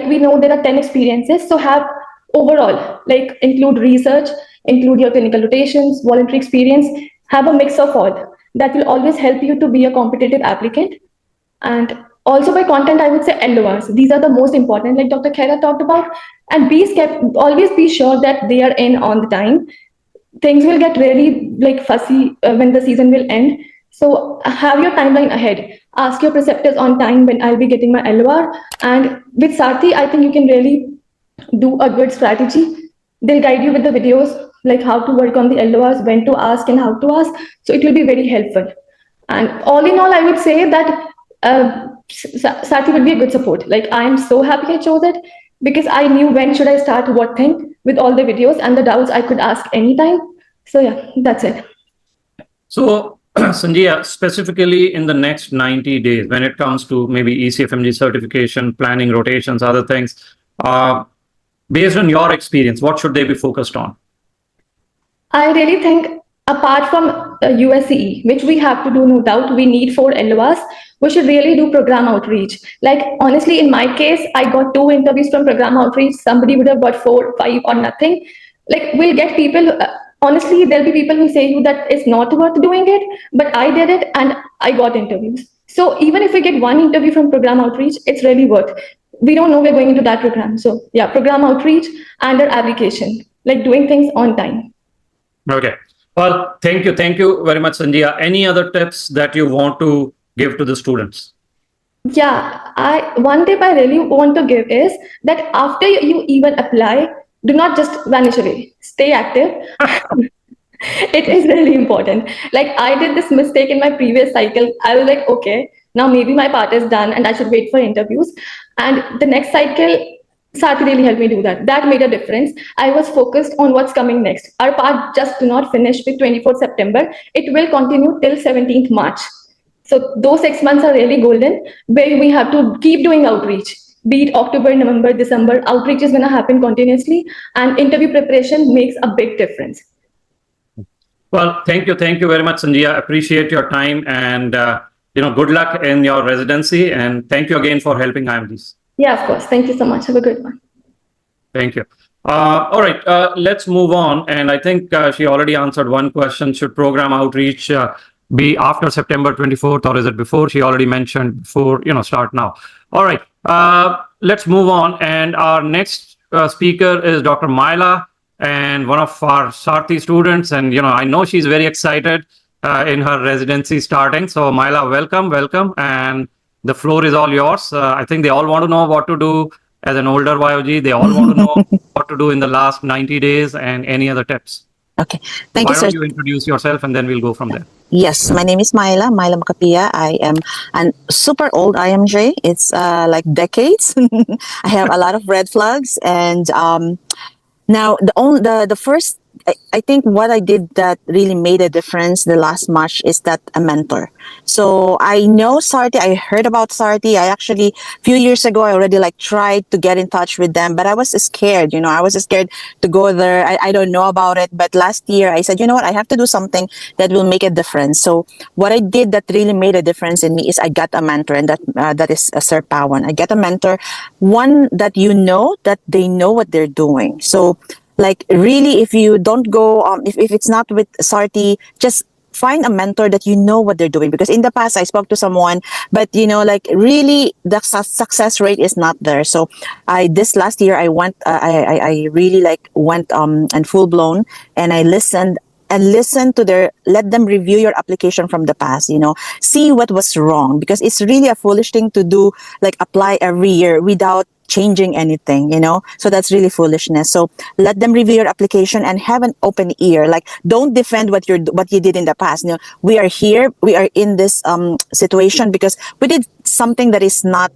we know there are 10 experiences. So have overall, include research, include your clinical rotations, voluntary experience, have a mix of all. That will always help you to be a competitive applicant. And also by content, I would say LORs. These are the most important, like Dr. Khera talked about. And always be sure that they are in on the time. Things will get really fussy when the season will end. So have your timeline ahead. ask your preceptors on time when I'll be getting my LOR. And with Sarthi, I think you can really do a good strategy. They'll guide you with the videos, like how to work on the LORs, when to ask and how to ask. So it will be very helpful. And all in all, I would say that Sarthi would be a good support. Like, I am so happy I chose it because I knew when should I start what thing with all the videos and the doubts I could ask anytime. So yeah, that's it. So Sanjaya, specifically in the next 90 days, when it comes to maybe ECFMG certification, planning, rotations, other things, based on your experience, what should they be focused on? I really think apart from USCE, which we have to do, no doubt, we need 4 LORs, we should really do program outreach. Like, honestly, in my case, I got 2 interviews from program outreach. Somebody would have got 4, 5 or nothing. Like, we'll get people, honestly, there'll be people who say you that it's not worth doing it, but I did it and I got interviews. So even if we get 1 interview from program outreach, it's really worth. We don't know we're going into that program. So yeah, program outreach and our application, like doing things on time. Okay. Well, thank you. Thank you very much, Sanjaya. Any other tips that you want to give to the students? Yeah, one tip I really want to give is that after you even apply, do not just vanish away. Stay active. It is really important. Like, I did this mistake in my previous cycle. I was like, okay, now maybe my part is done and I should wait for interviews. And the next cycle, Sarthi really helped me do that. That made a difference. I was focused on what's coming next. Our part just do not finish with 24th September. It will continue till 17th March. So those 6 months are really golden, where we have to keep doing outreach. Be it October, November, December, outreach is going to happen continuously, and interview preparation makes a big difference. Well, thank you. Thank you very much, Sanjaya. Appreciate your time, and good luck in your residency. And thank you again for helping IMGs. Yeah, of course. Thank you so much. Have a good one. Thank you. All right, let's move on. And I think she already answered one question. Should program outreach be after September 24th, or is it before? She already mentioned before, start now. All right, let's move on. And our next speaker is Dr. Maila, and one of our Sarthi students. And, I know she's very excited in her residency starting. So Maila, welcome. And the floor is all yours. I think they all want to know what to do as an older YOG. They all want to know what to do in the last 90 days and any other tips. Okay, thank you, sir. Why don't you introduce yourself and then we'll go from there. Yes, my name is Maila Makapia. I am a super old IMJ. It's like decades. I have a lot of red flags. And now the first, I think what I did that really made a difference the last March is that a mentor. So I know Sarthi, I heard about Sarthi. I actually, a few years ago, I already tried to get in touch with them, but I was scared, I was scared to go there. I don't know about it. But last year I said, you know what, I have to do something that will make a difference. So what I did that really made a difference in me is I got a mentor, and that is Sir Pawan. I get a mentor, one that that they know what they're doing. So really, if you don't go, if it's not with Sarthi, just find a mentor that you know what they're doing. Because in the past, I spoke to someone, but really the success rate is not there. So this last year, I went, I really went and full blown, and I listened to let them review your application from the past, see what was wrong, because it's really a foolish thing to do, apply every year without changing anything, so that's really foolishness. So let them review your application and have an open ear. Don't defend what you did in the past. We are here, we are in this situation because we did something that is not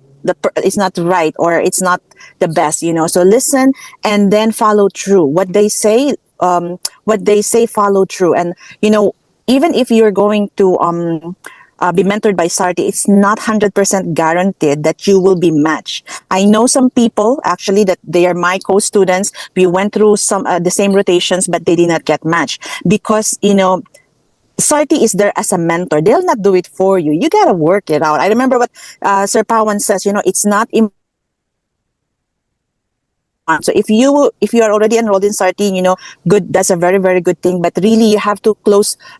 it's not right, or it's not the best, so listen and then follow through what they say. Follow through. And even if you're going to be mentored by Sarthi, it's not 100% guaranteed that you will be matched. I know some people actually that they are my co-students. We went through some the same rotations, but they did not get matched because Sarthi is there as a mentor. They'll not do it for you. You gotta work it out. I remember what Sir Pawan says. It's not. So if you are already enrolled in Sarthi, good, that's a very, very good thing. But really, you have to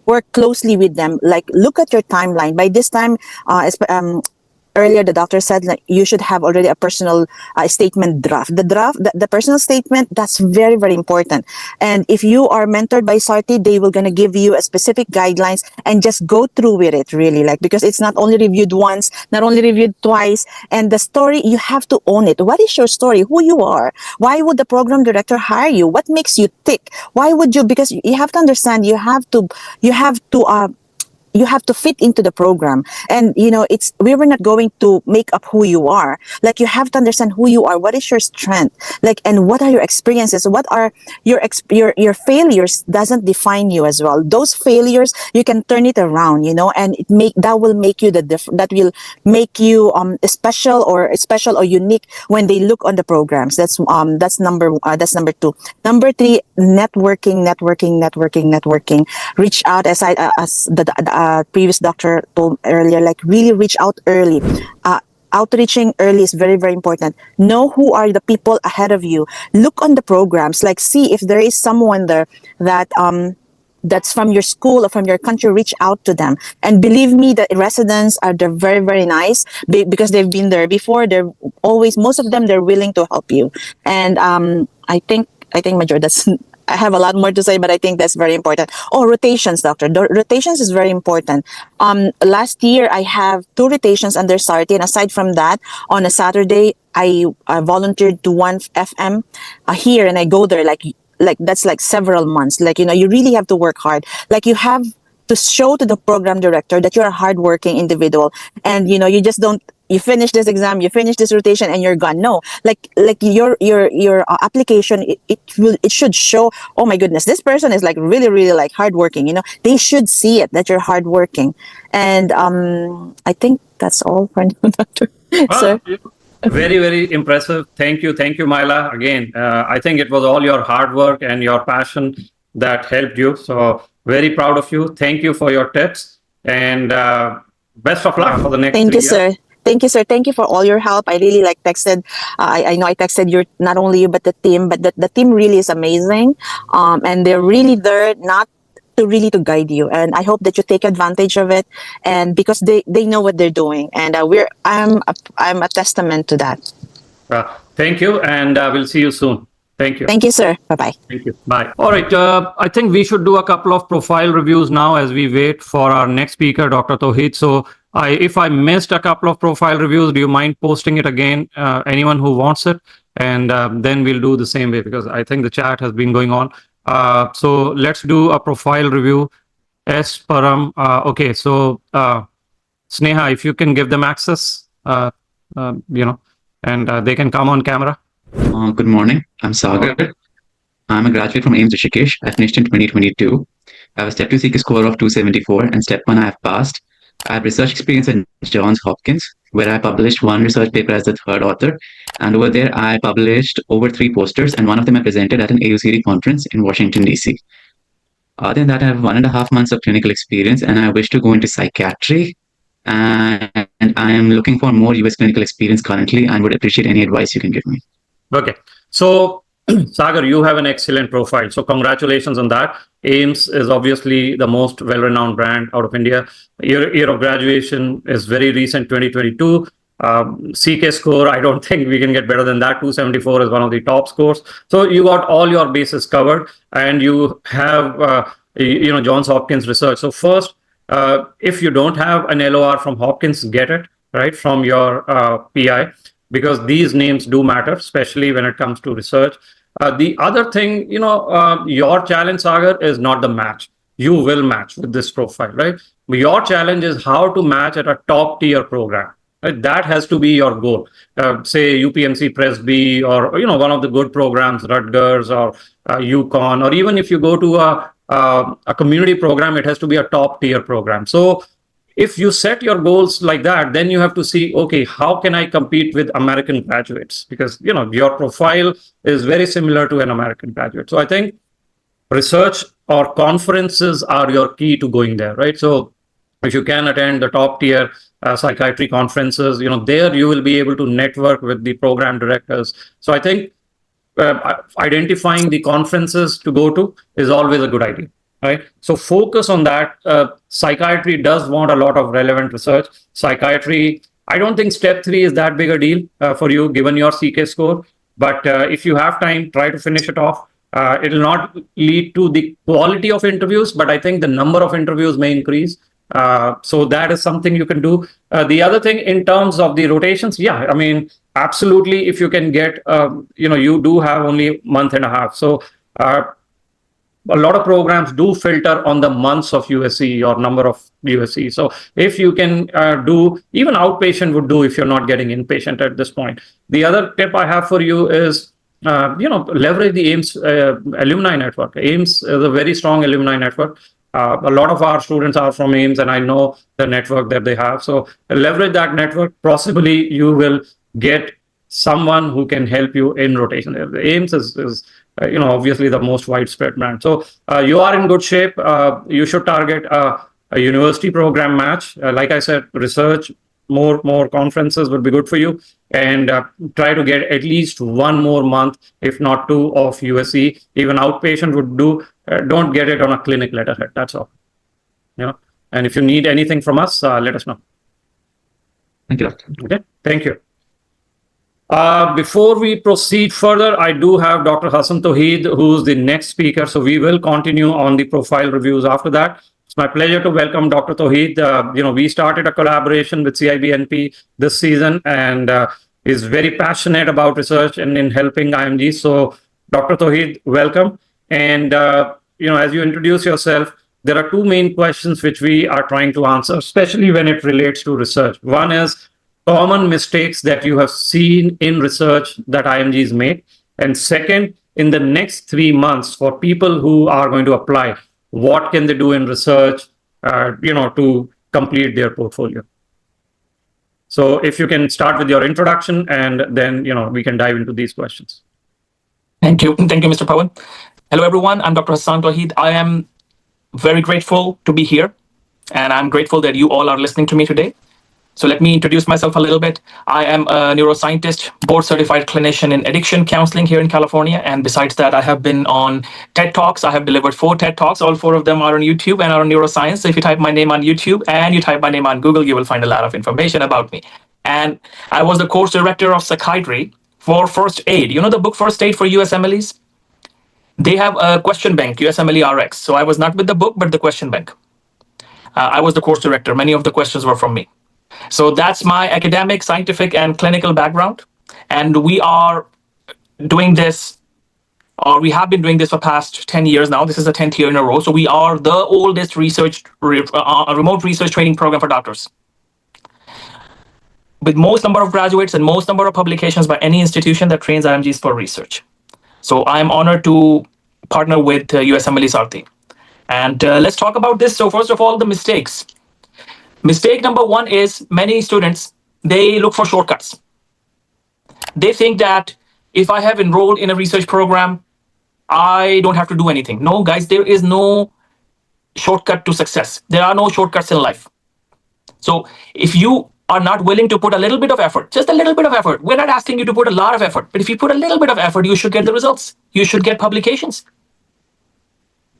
work closely with them. Look at your timeline. By this time, earlier the doctor said like you should have already a personal statement draft. The personal statement, that's very, very important. And if you are mentored by Sarthi, they will gonna give you a specific guidelines and just go through with it really, like, because it's not only reviewed once, not only reviewed twice. And the story, you have to own it. What is your story? Who you are? Why would the program director hire you? What makes you tick? Why would you? Because you have to understand, you have to fit into the program. And we were not going to make up who you are. Like, you have to understand who you are. What is your strength? Like, and what are your experiences? What are your failures doesn't define you as well. Those failures, you can turn it around, and that will make you that will make you special or unique when they look on the programs. That's number 2. Number 3, networking. Reach out, as the previous doctor told earlier, like, really reach out early. Outreaching early is very, very important. Know who are the people ahead of you. Look on the programs, like, see if there is someone there that's from your school or from your country. Reach out to them. And believe me, the residents they're very, very nice because they've been there before. Most of them, they're willing to help you. And I think Major, I have a lot more to say, but I think that's very important. Oh, rotations, doctor. The rotations is very important. Last year, I have 2 rotations under Sarthi, and aside from that, on a Saturday, I volunteered to 1 FM here, and I go there like that's like several months. Like, you really have to work hard. Like, you have to show to the program director that you're a hardworking individual, and you just don't. You finish this exam, you finish this rotation, and you're gone. No, like your application, it should show. Oh my goodness, this person is like really, really like hardworking. They should see it that you're hardworking, and I think that's all for now, Doctor. Sir. Very, very impressive. Thank you, Myla. Again, I think it was all your hard work and your passion that helped you. So very proud of you. Thank you for your tips, and best of luck for the next. Thank you, sir. Thank you, sir. Thank you for all your help. I really texted. I know I texted you, not only you, but the team. But the team really is amazing. And they're really there not to guide you. And I hope that you take advantage of it. And because they know what they're doing. And I'm a testament to that. Thank you. And we'll see you soon. Thank you. Thank you, sir. Bye-bye. Thank you. Bye. All right. I think we should do a couple of profile reviews now as we wait for our next speaker, Dr. Tauheed. So if I missed a couple of profile reviews, do you mind posting it again? Anyone who wants it, and then we'll do the same way, because I think the chat has been going on. So let's do a profile review. S. Param. Okay. So Sneha, if you can give them access, and they can come on camera. Good morning. I'm Sagar. I'm a graduate from IMGs Rishikesh. I finished in 2022. I have a step 2 seeker score of 274, and step 1 I have passed. I have research experience at Johns Hopkins, where I published 1 research paper as the 3rd author. And over there, I published over 3 posters, and one of them I presented at an AUCD conference in Washington, D.C. Other than that, I have 1.5 months of clinical experience, and I wish to go into psychiatry. And I am looking for more US clinical experience currently, and would appreciate any advice you can give me. Okay. So, Sagar, you have an excellent profile. So congratulations on that. AIMS is obviously the most well-renowned brand out of India. Your year of graduation is very recent, 2022. CK score, I don't think we can get better than that. 274 is one of the top scores. So you got all your bases covered, and you have, Johns Hopkins research. So first, if you don't have an LOR from Hopkins, get it, right, from your PI, because these names do matter, especially when it comes to research. The other thing, your challenge, Sagar, is not the match. You will match with this profile, right? But your challenge is how to match at a top tier program. Right? That has to be your goal. Say UPMC Presby, or one of the good programs, Rutgers or UConn, or even if you go to a community program, it has to be a top tier program. So if you set your goals like that, then you have to see, okay, how can I compete with American graduates? Because, your profile is very similar to an American graduate. So I think research or conferences are your key to going there, right? So if you can attend the top tier psychiatry conferences, there you will be able to network with the program directors. So I think identifying the conferences to go to is always a good idea. Right. So focus on that. Psychiatry does want a lot of relevant research. Psychiatry I don't think step 3 is that big a deal for you given your CK score. But if you have time, try to finish it off. It'll not lead to the quality of interviews, but I think the number of interviews may increase. So that is something you can do. The other thing in terms of the rotations, yeah, I mean, absolutely. If you can get, you do have only a month and a half. So a lot of programs do filter on the months of USCE or number of USCE. So if you can do, even outpatient would do if you're not getting inpatient at this point. The other tip I have for you is, leverage the AIMS alumni network. AIMS is a very strong alumni network. A lot of our students are from AIMS, and I know the network that they have. So leverage that network. Possibly you will get someone who can help you in rotation. AIMS is obviously the most widespread brand. So you are in good shape. You should target a university program match. Like I said, research, more conferences would be good for you, and try to get at least one more month, if not 2, of USC. Even outpatient would do. Don't get it on a clinic letterhead. That's all. And if you need anything from us, let us know. Thank you. Okay. Thank you. Before we proceed further, I do have Dr. Hassan Tauheed, who's the next speaker. So we will continue on the profile reviews after that. It's my pleasure to welcome Dr. Tauheed. We started a collaboration with CIBNP this season, and is very passionate about research and in helping IMGs. So Dr. Tauheed, welcome. And, as you introduce yourself, there are 2 main questions which we are trying to answer, especially when it relates to research. One is common mistakes that you have seen in research that IMGs make. And second, in the next 3 months, for people who are going to apply, what can they do in research, to complete their portfolio? So if you can start with your introduction, and then, we can dive into these questions. Thank you. Thank you, Mr. Pawan. Hello, everyone. I'm Dr. Hassan Tauheed. I am very grateful to be here, and I'm grateful that you all are listening to me today. So let me introduce myself a little bit. I am a neuroscientist, board-certified clinician in addiction counseling here in California. And besides that, I have been on TED Talks. I have delivered 4 TED Talks. All 4 of them are on YouTube and are on neuroscience. So if you type my name on YouTube and you type my name on Google, you will find a lot of information about me. And I was the course director of psychiatry for First Aid. You know the book First Aid for USMLEs? They have a question bank, USMLE RX. So I was not with the book, but the question bank. I was the course director. Many of the questions were from me. So that's my academic, scientific, and clinical background. And we are doing this, or we have been doing this for past 10 years now. This is the 10th year in a row. So we are the oldest remote research training program for doctors, with most number of graduates and most number of publications by any institution that trains IMGs for research. So I'm honored to partner with USMLE Sarthi. And let's talk about this. So first of all, the mistakes. Mistake number 1 is many students, they look for shortcuts. They think that if I have enrolled in a research program, I don't have to do anything. No, guys, there is no shortcut to success. There are no shortcuts in life. So if you are not willing to put a little bit of effort, just a little bit of effort, we're not asking you to put a lot of effort, but if you put a little bit of effort, you should get the results. You should get publications.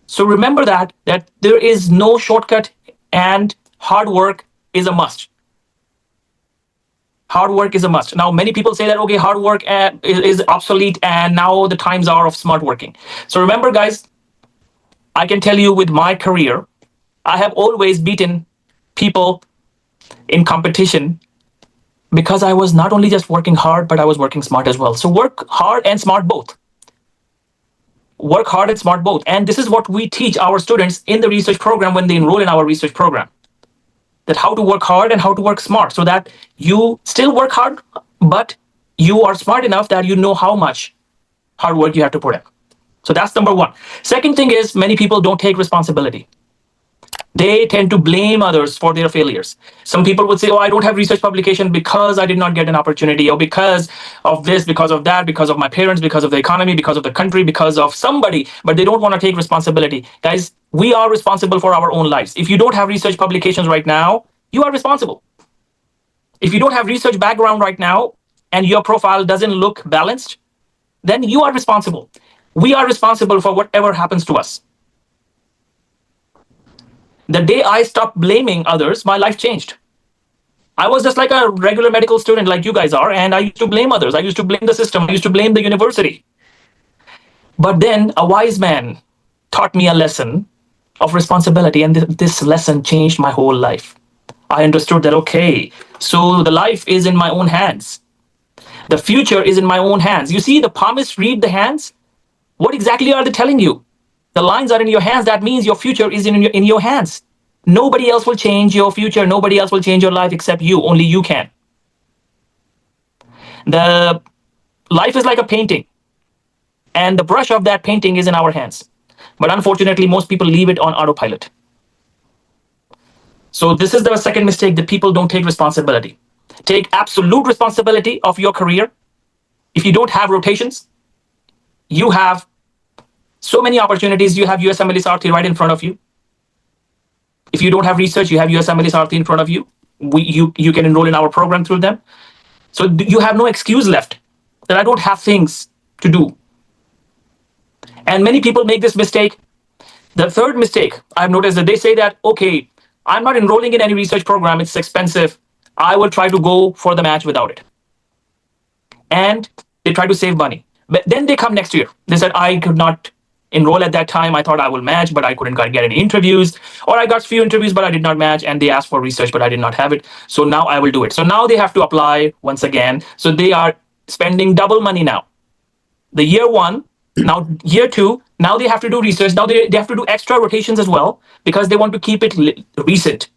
So remember that there is no shortcut, and hard work is a must. Hard work is a must. Now, many people say that, okay, hard work is obsolete and now the times are of smart working. So remember, guys, I can tell you with my career, I have always beaten people in competition because I was not only just working hard, but I was working smart as well. So work hard and smart both. Work hard and smart both. And this is what we teach our students in the research program when they enroll in our research program. That how to work hard and how to work smart, so that you still work hard, but you are smart enough that you know how much hard work you have to put in. So that's number 1. Second thing is, many people don't take responsibility. They tend to blame others for their failures. Some people would say, oh, I don't have research publication because I did not get an opportunity, or because of this, because of that, because of my parents, because of the economy, because of the country, because of somebody, but they don't want to take responsibility. Guys, we are responsible for our own lives. If you don't have research publications right now, you are responsible. If you don't have research background right now and your profile doesn't look balanced, then you are responsible. We are responsible for whatever happens to us. The day I stopped blaming others, my life changed. I was just like a regular medical student like you guys are, and I used to blame others. I used to blame the system. I used to blame the university. But then a wise man taught me a lesson of responsibility, and this lesson changed my whole life. I understood that, okay, so the life is in my own hands. The future is in my own hands. You see, the palmists read the hands. What exactly are they telling you? The lines are in your hands. That means your future is in your hands. Nobody else will change your future. Nobody else will change your life except you. Only you can. The life is like a painting, and the brush of that painting is in our hands. But unfortunately, most people leave it on autopilot. So this is the second mistake, that people don't take responsibility. Take absolute responsibility of your career. If you don't have rotations, you have so many opportunities. You have USMLE Sarthi right in front of you. If you don't have research, you have USMLE Sarthi in front of you. You can enroll in our program through them. So you have no excuse left that I don't have things to do. And many people make this mistake. The third mistake I've noticed, that they say that, okay, I'm not enrolling in any research program. It's expensive. I will try to go for the match without it. And they try to save money. But then they come next year. They said, I could not enroll at that time. I thought I will match, but I couldn't get any interviews. Or I got few interviews, but I did not match. And they asked for research, but I did not have it. So now I will do it. So now they have to apply once again. So they are spending double money now. The year one, now year two, now they have to do research. Now they have to do extra rotations as well, because they want to keep it recent.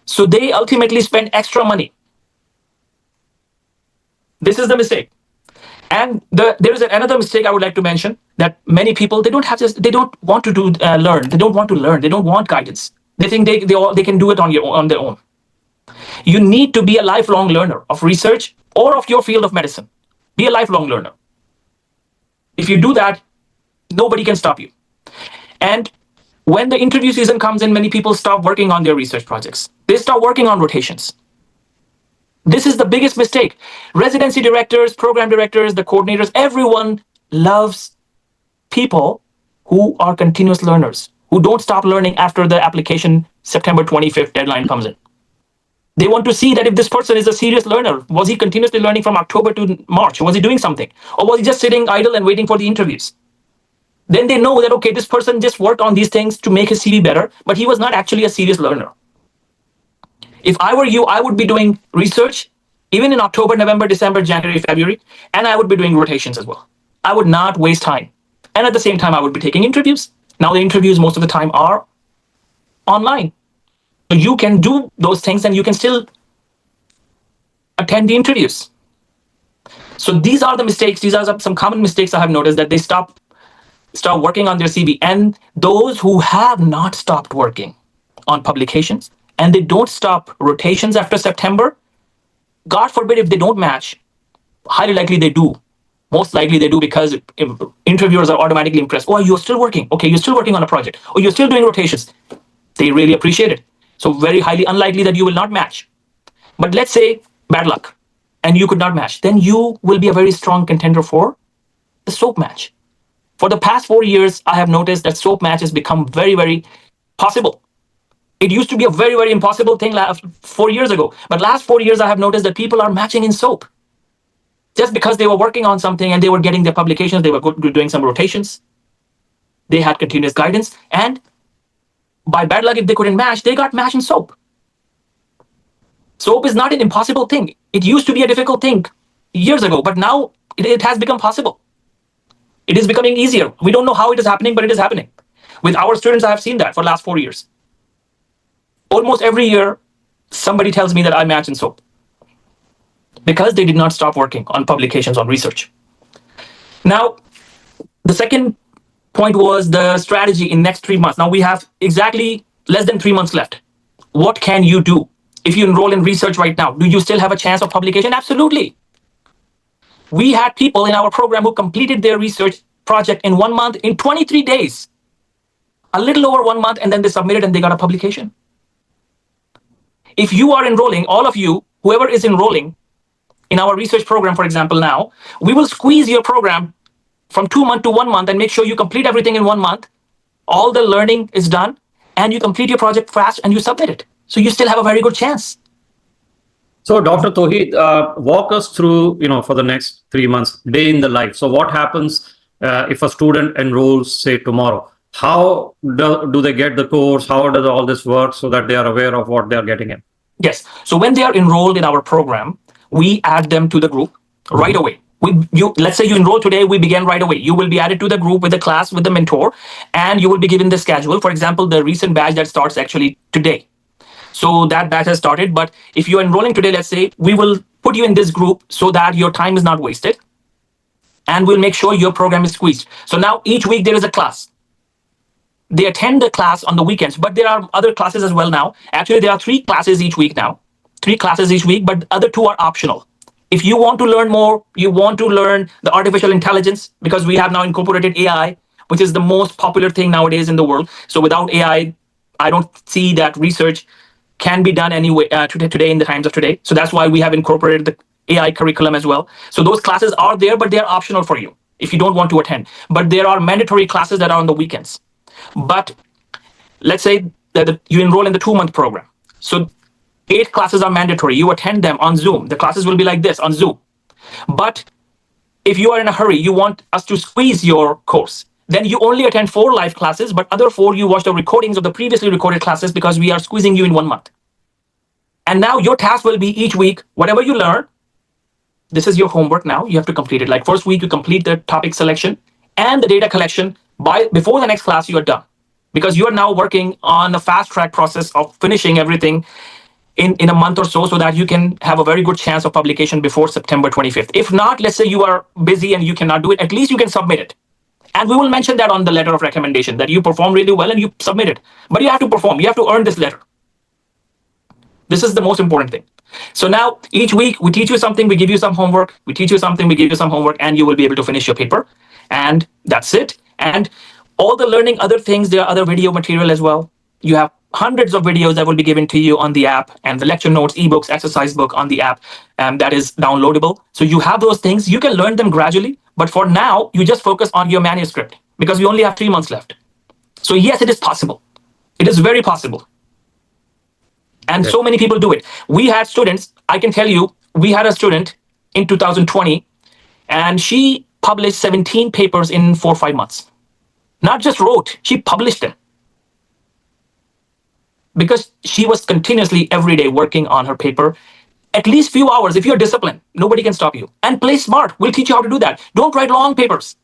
So they ultimately spend extra money. This is the mistake. And there is another mistake I would like to mention, that many people, they don't want to learn. They don't want to learn. They don't want guidance. They think they can do it on their own. You need to be a lifelong learner of research or of your field of medicine. Be a lifelong learner. If you do that, nobody can stop you. And when the interview season comes in, many people stop working on their research projects. They start working on rotations. This is the biggest mistake. Residency directors, program directors, the coordinators, everyone loves people who are continuous learners, who don't stop learning after the application September 25th deadline comes in. They want to see that if this person is a serious learner, was he continuously learning from October to March? Was he doing something? Or was he just sitting idle and waiting for the interviews? Then they know that, okay, this person just worked on these things to make his CV better, but he was not actually a serious learner. If I were you, I would be doing research even in October, November, December, January, February, and I would be doing rotations as well. I would not waste time. And at the same time, I would be taking interviews. Now the interviews most of the time are online. So you can do those things and you can still attend the interviews. So these are the mistakes. These are some common mistakes I have noticed, that they start working on their CV. And those who have not stopped working on publications, and they don't stop rotations after September, God forbid if they don't match, highly likely they do. Most likely they do, because interviewers are automatically impressed. Oh, you're still working. Okay, you're still working on a project. Oh, you're still doing rotations. They really appreciate it. So very highly unlikely that you will not match. But let's say bad luck and you could not match. Then you will be a very strong contender for the SOAP match. For the past 4 years, I have noticed that SOAP match has become very, very possible. It used to be a very, very impossible thing 4 years ago. But last 4 years, I have noticed that people are matching in SOAP. Just because they were working on something and they were getting their publications, they were doing some rotations. They had continuous guidance. And by bad luck, if they couldn't match, they got matched in SOAP. SOAP is not an impossible thing. It used to be a difficult thing years ago, but now it has become possible. It is becoming easier. We don't know how it is happening, but it is happening. With our students, I have seen that for the last 4 years. Almost every year, somebody tells me that I match in SOAP, because they did not stop working on publications, on research. Now, the second point was the strategy in next 3 months. Now we have exactly less than 3 months left. What can you do? If you enroll in research right now, do you still have a chance of publication? Absolutely. We had people in our program who completed their research project in 1 month, in 23 days, a little over 1 month, and then they submitted and they got a publication. If you are enrolling, all of you, whoever is enrolling in our research program, for example, now, we will squeeze your program from 2 months to 1 month and make sure you complete everything in 1 month. All the learning is done and you complete your project fast and you submit it. So you still have a very good chance. So, Dr. Tauheed, walk us through, for the next 3 months, day in the life. So, what happens if a student enrolls, say, tomorrow? How do they get the course? How does all this work so that they are aware of what they are getting in? Yes. So when they are enrolled in our program, we add them to the group right away. Let's say you enroll today, we begin right away. You will be added to the group with the class, with the mentor, and you will be given the schedule. For example, the recent batch that starts actually today. So that batch has started. But if you're enrolling today, let's say, we will put you in this group so that your time is not wasted. And we'll make sure your program is squeezed. So now each week there is a class. They attend the class on the weekends, but there are other classes as well now. Actually, there are 3 classes each week now. 3 classes each week, but the other 2 are optional. If you want to learn more, you want to learn the artificial intelligence, because we have now incorporated AI, which is the most popular thing nowadays in the world. So without AI, I don't see that research can be done anyway today in the times of today. So that's why we have incorporated the AI curriculum as well. So those classes are there, but they're optional for you if you don't want to attend. But there are mandatory classes that are on the weekends. But let's say that you enroll in the 2-month program. So 8 classes are mandatory. You attend them on Zoom. The classes will be like this on Zoom. But if you are in a hurry, you want us to squeeze your course, then you only attend 4 live classes, but other 4 you watch the recordings of the previously recorded classes, because we are squeezing you in 1 month. And now your task will be each week, whatever you learn, this is your homework now. You have to complete it. Like first week, you complete the topic selection and the data collection. Before the next class, you are done, because you are now working on a fast track process of finishing everything in a month or so that you can have a very good chance of publication before September 25th. If not, let's say you are busy and you cannot do it, at least you can submit it. And we will mention that on the letter of recommendation, that you perform really well and you submit it. But you have to perform. You have to earn this letter. This is the most important thing. So now each week we teach you something, we give you some homework, we teach you something, we give you some homework, and you will be able to finish your paper. And that's it. And all the learning other things, there are other video material as well. You have hundreds of videos that will be given to you on the app, and the lecture notes, ebooks, exercise book on the app, that is downloadable. So you have those things. You can learn them gradually. But for now, you just focus on your manuscript, because we only have 3 months left. So yes, it is possible. It is very possible. And so many people do it. We had students, I can tell you, we had a student in 2020, and she published 17 papers in 4 or 5 months. Not just wrote, she published them. Because she was continuously every day working on her paper, at least few hours. If you're disciplined, nobody can stop you. And play smart. We'll teach you how to do that. Don't write long papers.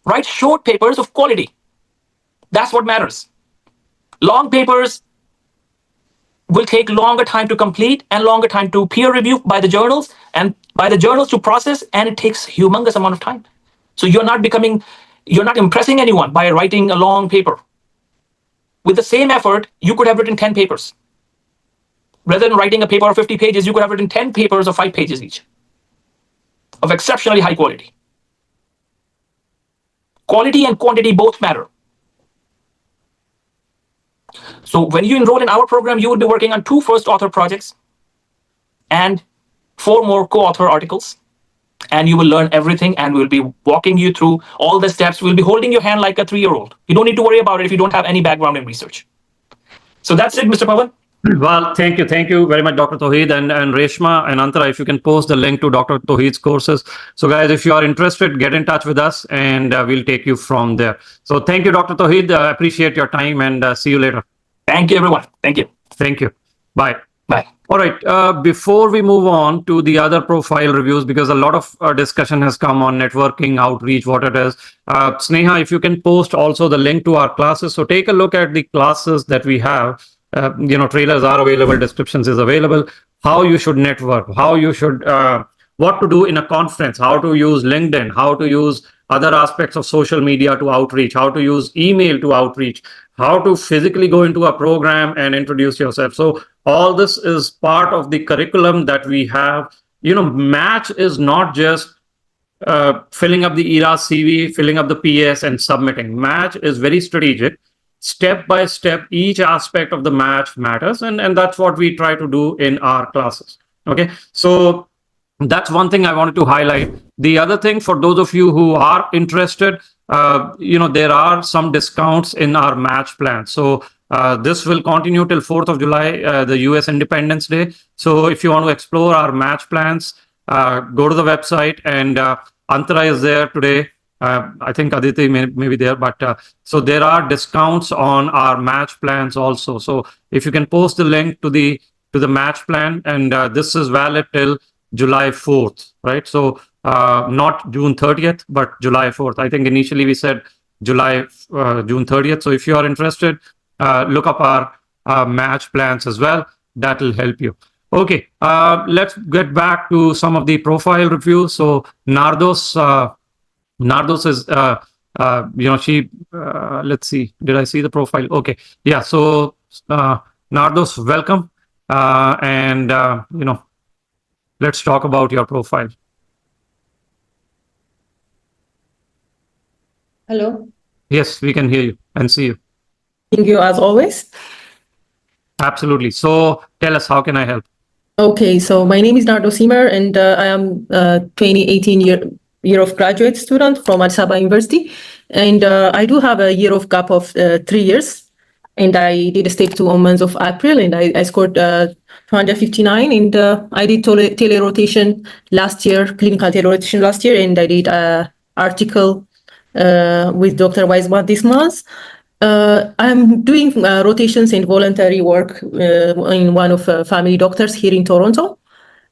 Write short papers of quality. That's what matters. Long papers will take longer time to complete and longer time to peer review by the journals and by the journals to process, and it takes humongous amount of time. So you're not impressing anyone by writing a long paper. With the same effort, you could have written 10 papers. Rather than writing a paper of 50 pages, you could have written 10 papers of 5 pages each, of exceptionally high quality. Quality and quantity both matter. So when you enroll in our program, you will be working on 2 first author projects and 4 more co-author articles. And you will learn everything, and we'll be walking you through all the steps. We'll be holding your hand like a 3-year-old. You don't need to worry about it if you don't have any background in research. So that's it, Mr. Pawan. Well, thank you. Thank you very much, Dr. Tauheed, and Reshma and Antara, if you can post the link to Dr. Tauheed's courses. So guys, if you are interested, get in touch with us, and we'll take you from there. So thank you, Dr. Tauheed. Appreciate your time, and see you later. Thank you, everyone. Thank you. Thank you. Bye. Bye. All right. Before we move on to the other profile reviews, because a lot of discussion has come on networking, outreach, what it is. Sneha, if you can post also the link to our classes. So take a look at the classes that we have. Trailers are available, descriptions is available. How you should network, how you should, what to do in a conference, how to use LinkedIn, how to use other aspects of social media to outreach, how to use email to outreach, how to physically go into a program and introduce yourself. So all this is part of the curriculum that we have. Match is not just filling up the ERAS CV, filling up the PS and submitting. Match is very strategic. Step by step, each aspect of the match matters. And that's what we try to do in our classes. Okay. So that's one thing I wanted to highlight. The other thing, for those of you who are interested, there are some discounts in our match plan. So This will continue till 4th of July, the US Independence Day. So if you want to explore our match plans, go to the website, and Antara is there today. I think Aditi may be there, but so there are discounts on our match plans also. So if you can post the link to the match plan, and this is valid till July 4th, right? So not June 30th, but July 4th. I think initially we said June 30th. So if you are interested, look up our match plans as well. That will help you. Okay, let's get back to some of the profile reviews. So Nardos is, she, let's see, did I see the profile? Okay, yeah, so Nardos, welcome. Let's talk about your profile. Hello. Yes, we can hear you and see you. Thank you as always. Absolutely. So tell us, how can I help? Okay, so my name is Nardo Simer, and I am 2018 year of graduate student from Addis Ababa University. And I do have a year of gap of 3 years. And I did a step 2 on month of April, and I scored 259. And I did tele-rotation last year, clinical tele-rotation last year, and I did an article with Dr. Weisman this month. I'm doing rotations and voluntary work in one of family doctors here in Toronto.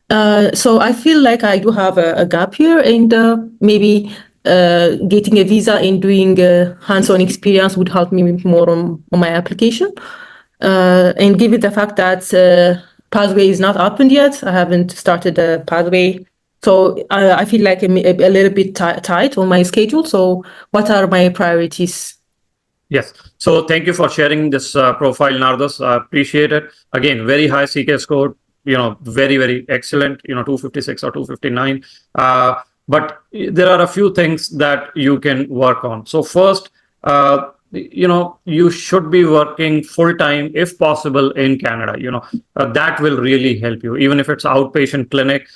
So I feel like I do have a gap here, and maybe getting a visa and doing hands-on experience would help me more on my application. And given the fact that pathway is not opened yet, I haven't started the pathway. So I feel like I'm a little bit tight on my schedule. So what are my priorities? Yes. So thank you for sharing this profile, Nardos. I appreciate it. Again, very high CK score, very, very excellent, 256 or 259. But there are a few things that you can work on. So first, you should be working full time if possible in Canada. That will really help you, even if it's outpatient clinic.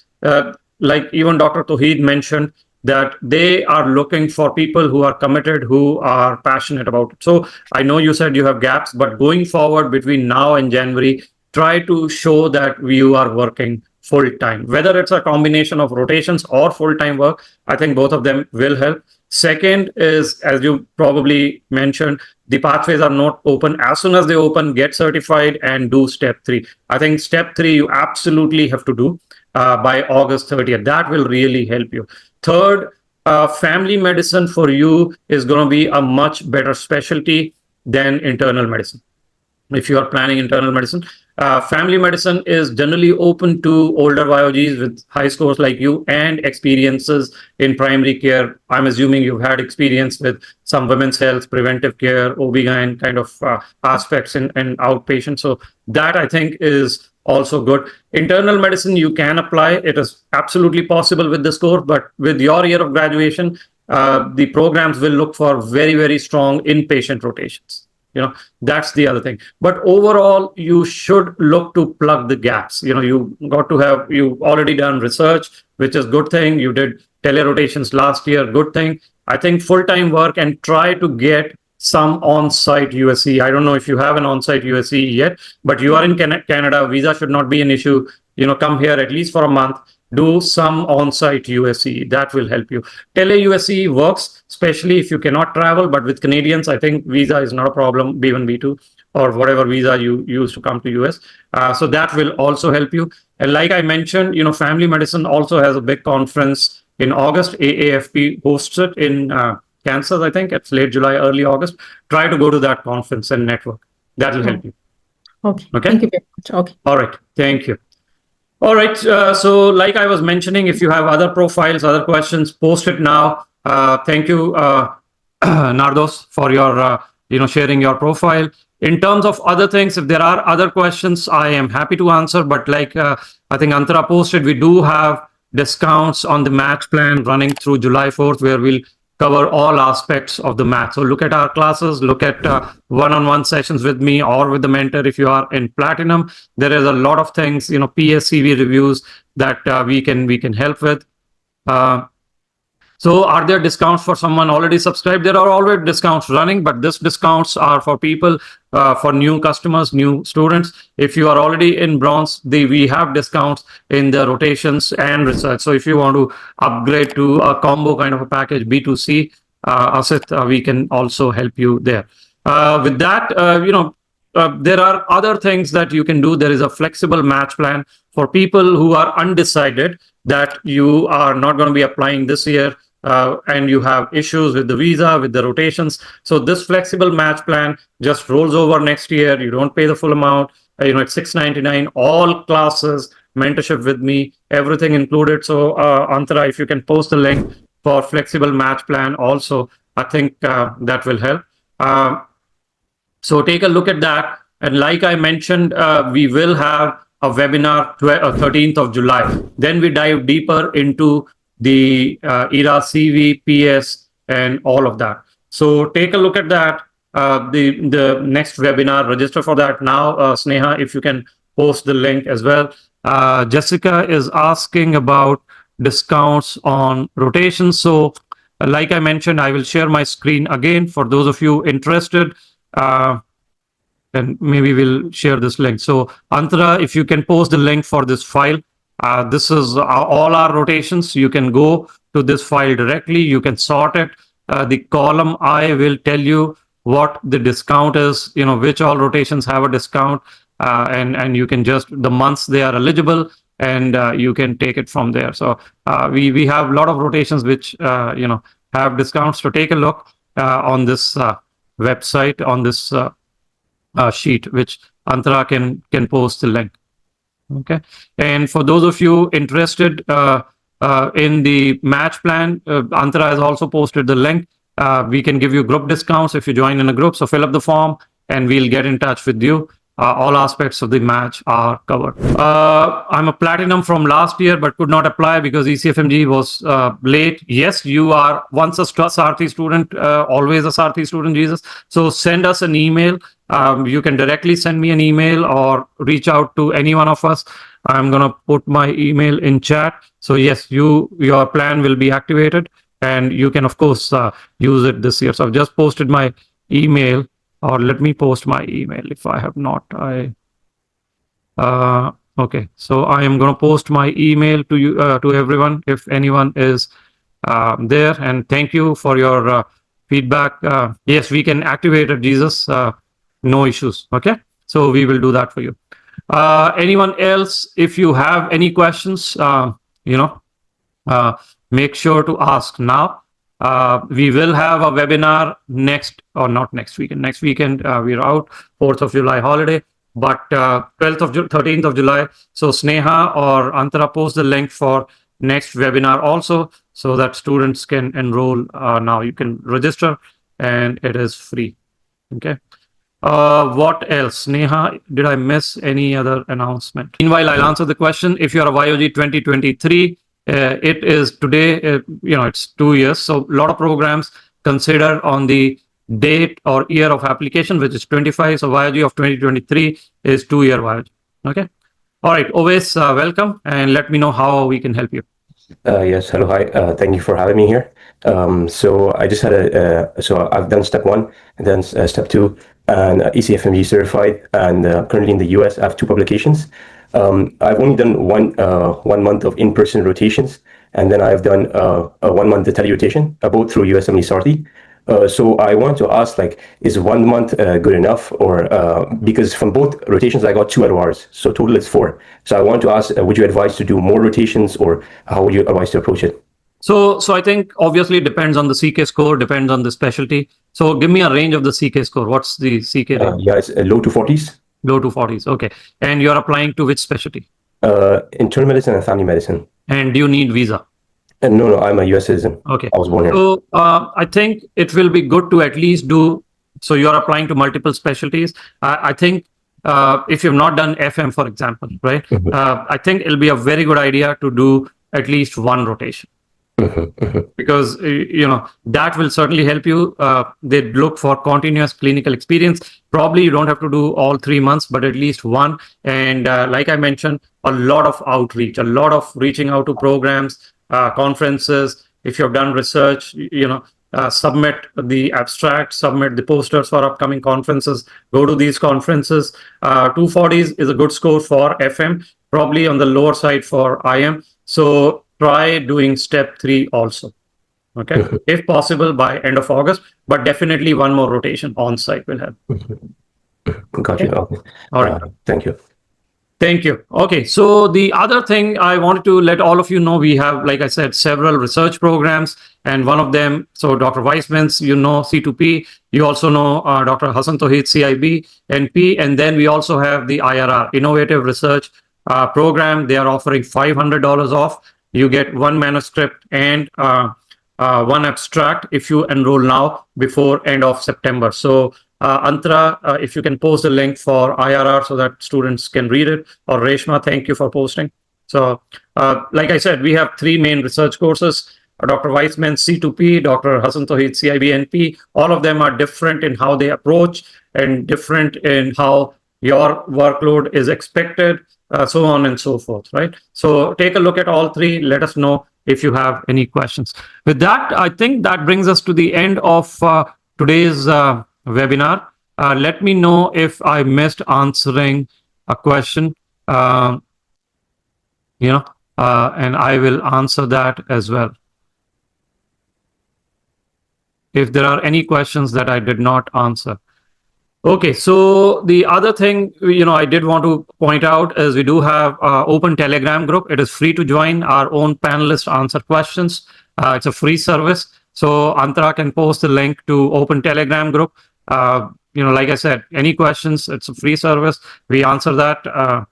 Like even Dr. Tauheed mentioned, that they are looking for people who are committed, who are passionate about it. So I know you said you have gaps, but going forward between now and January, try to show that you are working full time, whether it's a combination of rotations or full time work. I think both of them will help. Second is, as you probably mentioned, the pathways are not open. As soon as they open, get certified and do step 3. I think step 3 you absolutely have to do by August 30th. That will really help you. Third, family medicine for you is going to be a much better specialty than internal medicine. If you are planning internal medicine, family medicine is generally open to older YOGs with high scores like you and experiences in primary care. I'm assuming you've had experience with some women's health, preventive care, OB-GYN kind of aspects in outpatient. So that I think is also good. Internal medicine, you can apply. It is absolutely possible with the score, but with your year of graduation, the programs will look for very, very strong inpatient rotations. That's the other thing. But overall, you should look to plug the gaps. You already done research, which is good thing. You did tele-rotations last year, good thing. I think full-time work and try to get some on-site USCE. I don't know if you have an on-site USCE yet, but you are in Canada. Visa should not be an issue. Come here at least for a month. Do some on-site USCE. That will help you. Tele-USCE works, especially if you cannot travel. But with Canadians, I think visa is not a problem, B1, B2, or whatever visa you use to come to US. So that will also help you. And like I mentioned, family medicine also has a big conference in August. AAFP hosts it in Kansas, I think. It's late July, early August. Try to go to that conference and network. That will help you. Okay. Thank you very much. Okay. All right. Thank you. All right. So like I was mentioning, if you have other profiles, other questions, post it now. Thank you, Nardos, for your, sharing your profile. In terms of other things, if there are other questions, I am happy to answer. But like I think Antara posted, we do have discounts on the match plan running through July 4th, where we'll cover all aspects of the match. So look at our classes, look at one-on-one sessions with me or with the mentor. If you are in platinum, there is a lot of things, PSCV reviews that we can help with. So are there discounts for someone already subscribed? There are already discounts running, but these discounts are for people, for new customers, new students. If you are already in bronze, we have discounts in the rotations and research. So if you want to upgrade to a combo kind of a package, B2C, Asit, we can also help you there. With that, there are other things that you can do. There is a flexible match plan for people who are undecided, that you are not going to be applying this year and you have issues with the visa, with the rotations. So this flexible match plan just rolls over next year. You don't pay the full amount. It's $699, all classes, mentorship with me, everything included. So Antara, if you can post the link for flexible match plan also, I think that will help. So take a look at that. And like I mentioned, we will have a webinar 13th of July. Then we dive deeper into the ERAS, CV, PS, and all of that. So take a look at that. The next webinar, register for that now. Sneha, if you can post the link as well. Jessica is asking about discounts on rotations. So like I mentioned, I will share my screen again for those of you interested. And maybe we'll share this link. So Antara, if you can post the link for this file, this is all our rotations. You can go to this file directly. You can sort it. The column I will tell you what the discount is, which all rotations have a discount, and you can just the months they are eligible, and you can take it from there. So we have a lot of rotations which have discounts. So take a look on this website, on this sheet, which Antara can post the link. Okay. And for those of you interested in the match plan, Antara has also posted the link. We can give you group discounts if you join in a group. So fill up the form and we'll get in touch with you. All aspects of the match are covered. I'm a platinum from last year, but could not apply because ECFMG was late. Yes, you are once a Sarthi student, always a Sarthi student, Jesus. So send us an email. You can directly send me an email or reach out to any one of us. I'm going to put my email in chat. So yes, your plan will be activated and you can, of course, use it this year. So I've just posted my email. Or let me post my email if I have not. Okay, so I am going to post my email to you, to everyone, if anyone is there. And thank you for your feedback. Yes, we can activate it, Jesus. No issues. Okay, so we will do that for you. Anyone else? If you have any questions, make sure to ask now. We will have a webinar next weekend. We're out, 4th of July holiday, but 13th of July. So Sneha or Antara post the link for next webinar also, so that students can enroll now. You can register and it is free. Okay. What else? Sneha, did I miss any other announcement? Meanwhile, I'll answer the question. If you're a YOG 2023, it is today, it's 2 years. So a lot of programs consider on the date or year of application, which is 25. So YOG of 2023 is 2-year YOG. Okay. All right. Always welcome and let me know how we can help you. Yes. Hello. Hi. Thank you for having me here. So I just had so I've done step 1 and then step 2 and ECFMG certified, and currently in the US I have 2 publications. I've only done one month of in-person rotations, and then I've done a 1 month telerotation, both through USMLE Sarthi. So I want to ask, is 1 month good enough, or because from both rotations I got 2 LORs, so total is 4. So I want to ask, would you advise to do more rotations, or how would you advise to approach it? So I think obviously it depends on the CK score, depends on the specialty. So give me a range of the CK score. What's the CK range? Yeah, it's low to 40s. Low to 40s. Okay. And you're applying to which specialty? Internal medicine and family medicine. And do you need visa? No, I'm a US citizen. Okay. I was born here. So I think it will be good to at least do, so you're applying to multiple specialties. I think if you've not done FM, for example, right? I think it'll be a very good idea to do at least 1 rotation. Because that will certainly help you. They look for continuous clinical experience. Probably you don't have to do all 3 months, but at least 1. And like I mentioned, a lot of outreach, a lot of reaching out to programs, conferences, If you have done research, submit the abstract, submit the posters for upcoming conferences, go to these conferences. 240s is a good score for FM, probably on the lower side for IM. So try doing step 3 also. Okay, if possible by end of August, but definitely one more rotation on site will help. Got you. Okay. All right. Thank you. Thank you. Okay, so the other thing I wanted to let all of you know, we have, like I said, several research programs, and one of them, so Dr. Weissman's, C2P, you also know Dr. Hassan Tohid, CIB, NP, and then we also have the IRR, Innovative Research Program. They are offering $500 off. You get 1 manuscript and 1 abstract if you enroll now before end of September. So Antara, if you can post a link for IRR so that students can read it, or Reshma, thank you for posting. So like I said, we have 3 main research courses, Dr. Weissman, C2P, Dr. Hassan Tohid, CIB, all of them are different in how they approach and different in how your workload is expected, so on and so forth, right? So take a look at all 3, let us know if you have any questions. With that, I think that brings us to the end of today's webinar. Let me know if I missed answering a question, and I will answer that as well. If there are any questions that I did not answer. Okay, so the other thing, I did want to point out is we do have an open Telegram group. It is free to join. Our own panelists answer questions. It's a free service. So Antara can post the link to open Telegram group. Like I said, any questions, it's a free service. We answer that.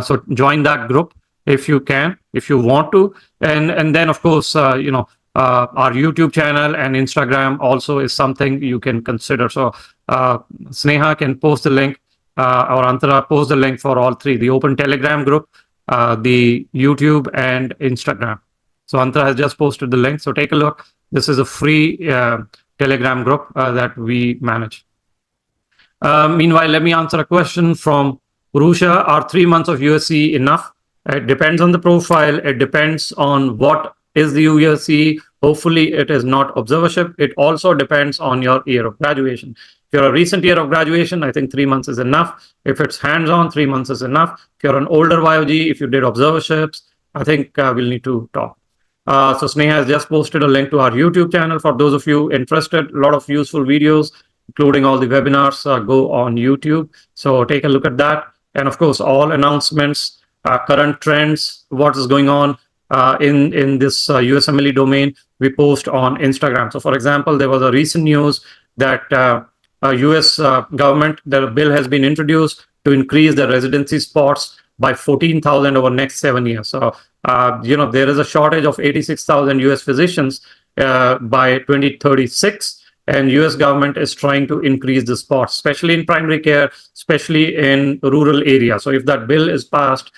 So join that group if you can, if you want to. And then, of course, our YouTube channel and Instagram also is something you can consider. So Sneha can post the link, or Antara post the link for all 3, the open Telegram group, the YouTube and Instagram. So Antara has just posted the link. So take a look. This is a free Telegram group that we manage. Meanwhile, let me answer a question from Urusha. Are 3 months of USCE enough? It depends on the profile. It depends on what is the USCE. Hopefully, it is not observership. It also depends on your year of graduation. If you're a recent year of graduation, I think 3 months is enough. If it's hands-on, 3 months is enough. If you're an older YOG, if you did observerships, I think we'll need to talk. So Sneha has just posted a link to our YouTube channel for those of you interested. A lot of useful videos, including all the webinars, go on YouTube. So take a look at that. And of course, all announcements, current trends, what is going on in this USMLE domain, we post on Instagram. So for example, there was a recent news that US government, the bill has been introduced to increase the residency spots by 14,000 over next 7 years. So, there is a shortage of 86,000 US physicians by 2036. And US government is trying to increase the spots, especially in primary care, especially in rural areas. So if that bill is passed,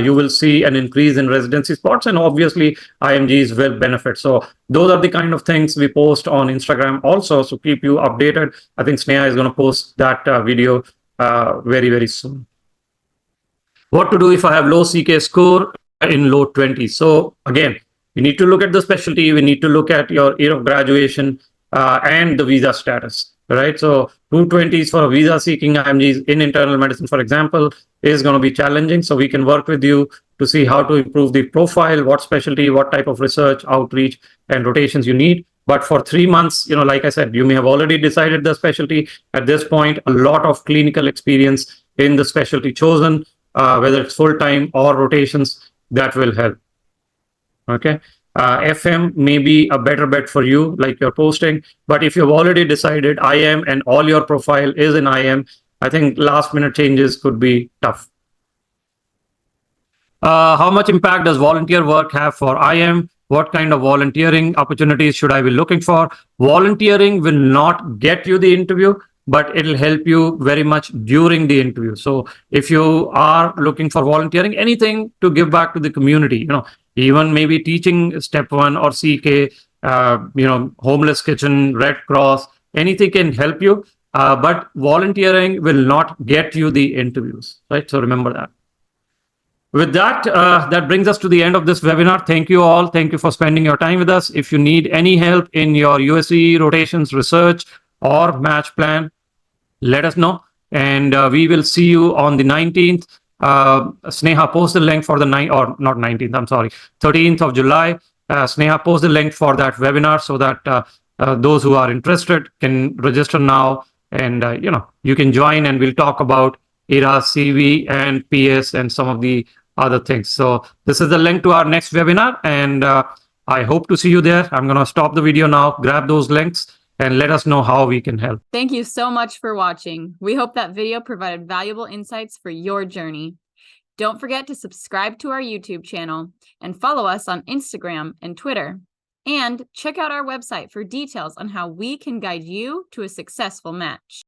you will see an increase in residency spots, and obviously IMGs will benefit. So those are the kind of things we post on Instagram also. So keep you updated. I think Sneha is going to post that video very, very soon. What to do if I have low CK score in low 20s? So again, we need to look at the specialty. We need to look at your year of graduation and the visa status, right? So 220s for a visa seeking IMGs in internal medicine, for example, is going to be challenging. So we can work with you to see how to improve the profile, what specialty, what type of research, outreach, and rotations you need. But for 3 months, like I said, you may have already decided the specialty. At this point, a lot of clinical experience in the specialty chosen, whether it's full-time or rotations, that will help. Okay. FM may be a better bet for you, like you're posting. But if you've already decided IM and all your profile is in IM, I think last minute changes could be tough. How much impact does volunteer work have for IM? What kind of volunteering opportunities should I be looking for? Volunteering will not get you the interview, but it'll help you very much during the interview. So if you are looking for volunteering, anything to give back to the community, even maybe teaching step 1 or CK, homeless kitchen, Red Cross, anything can help you. But volunteering will not get you the interviews, right? So remember that. With that, that brings us to the end of this webinar. Thank you all. Thank you for spending your time with us. If you need any help in your USCE rotations, research, or match plan, let us know. And we will see you on the 19th. Sneha, post the link for the 13th of July. Sneha, post the link for that webinar so that those who are interested can register now, and you can join, and we'll talk about ERAS, CV, and PS, and some of the other things. So this is the link to our next webinar, and I hope to see you there. I'm going to stop the video now, grab those links, and let us know how we can help. Thank you so much for watching. We hope that video provided valuable insights for your journey. Don't forget to subscribe to our YouTube channel and follow us on Instagram and Twitter. And check out our website for details on how we can guide you to a successful match.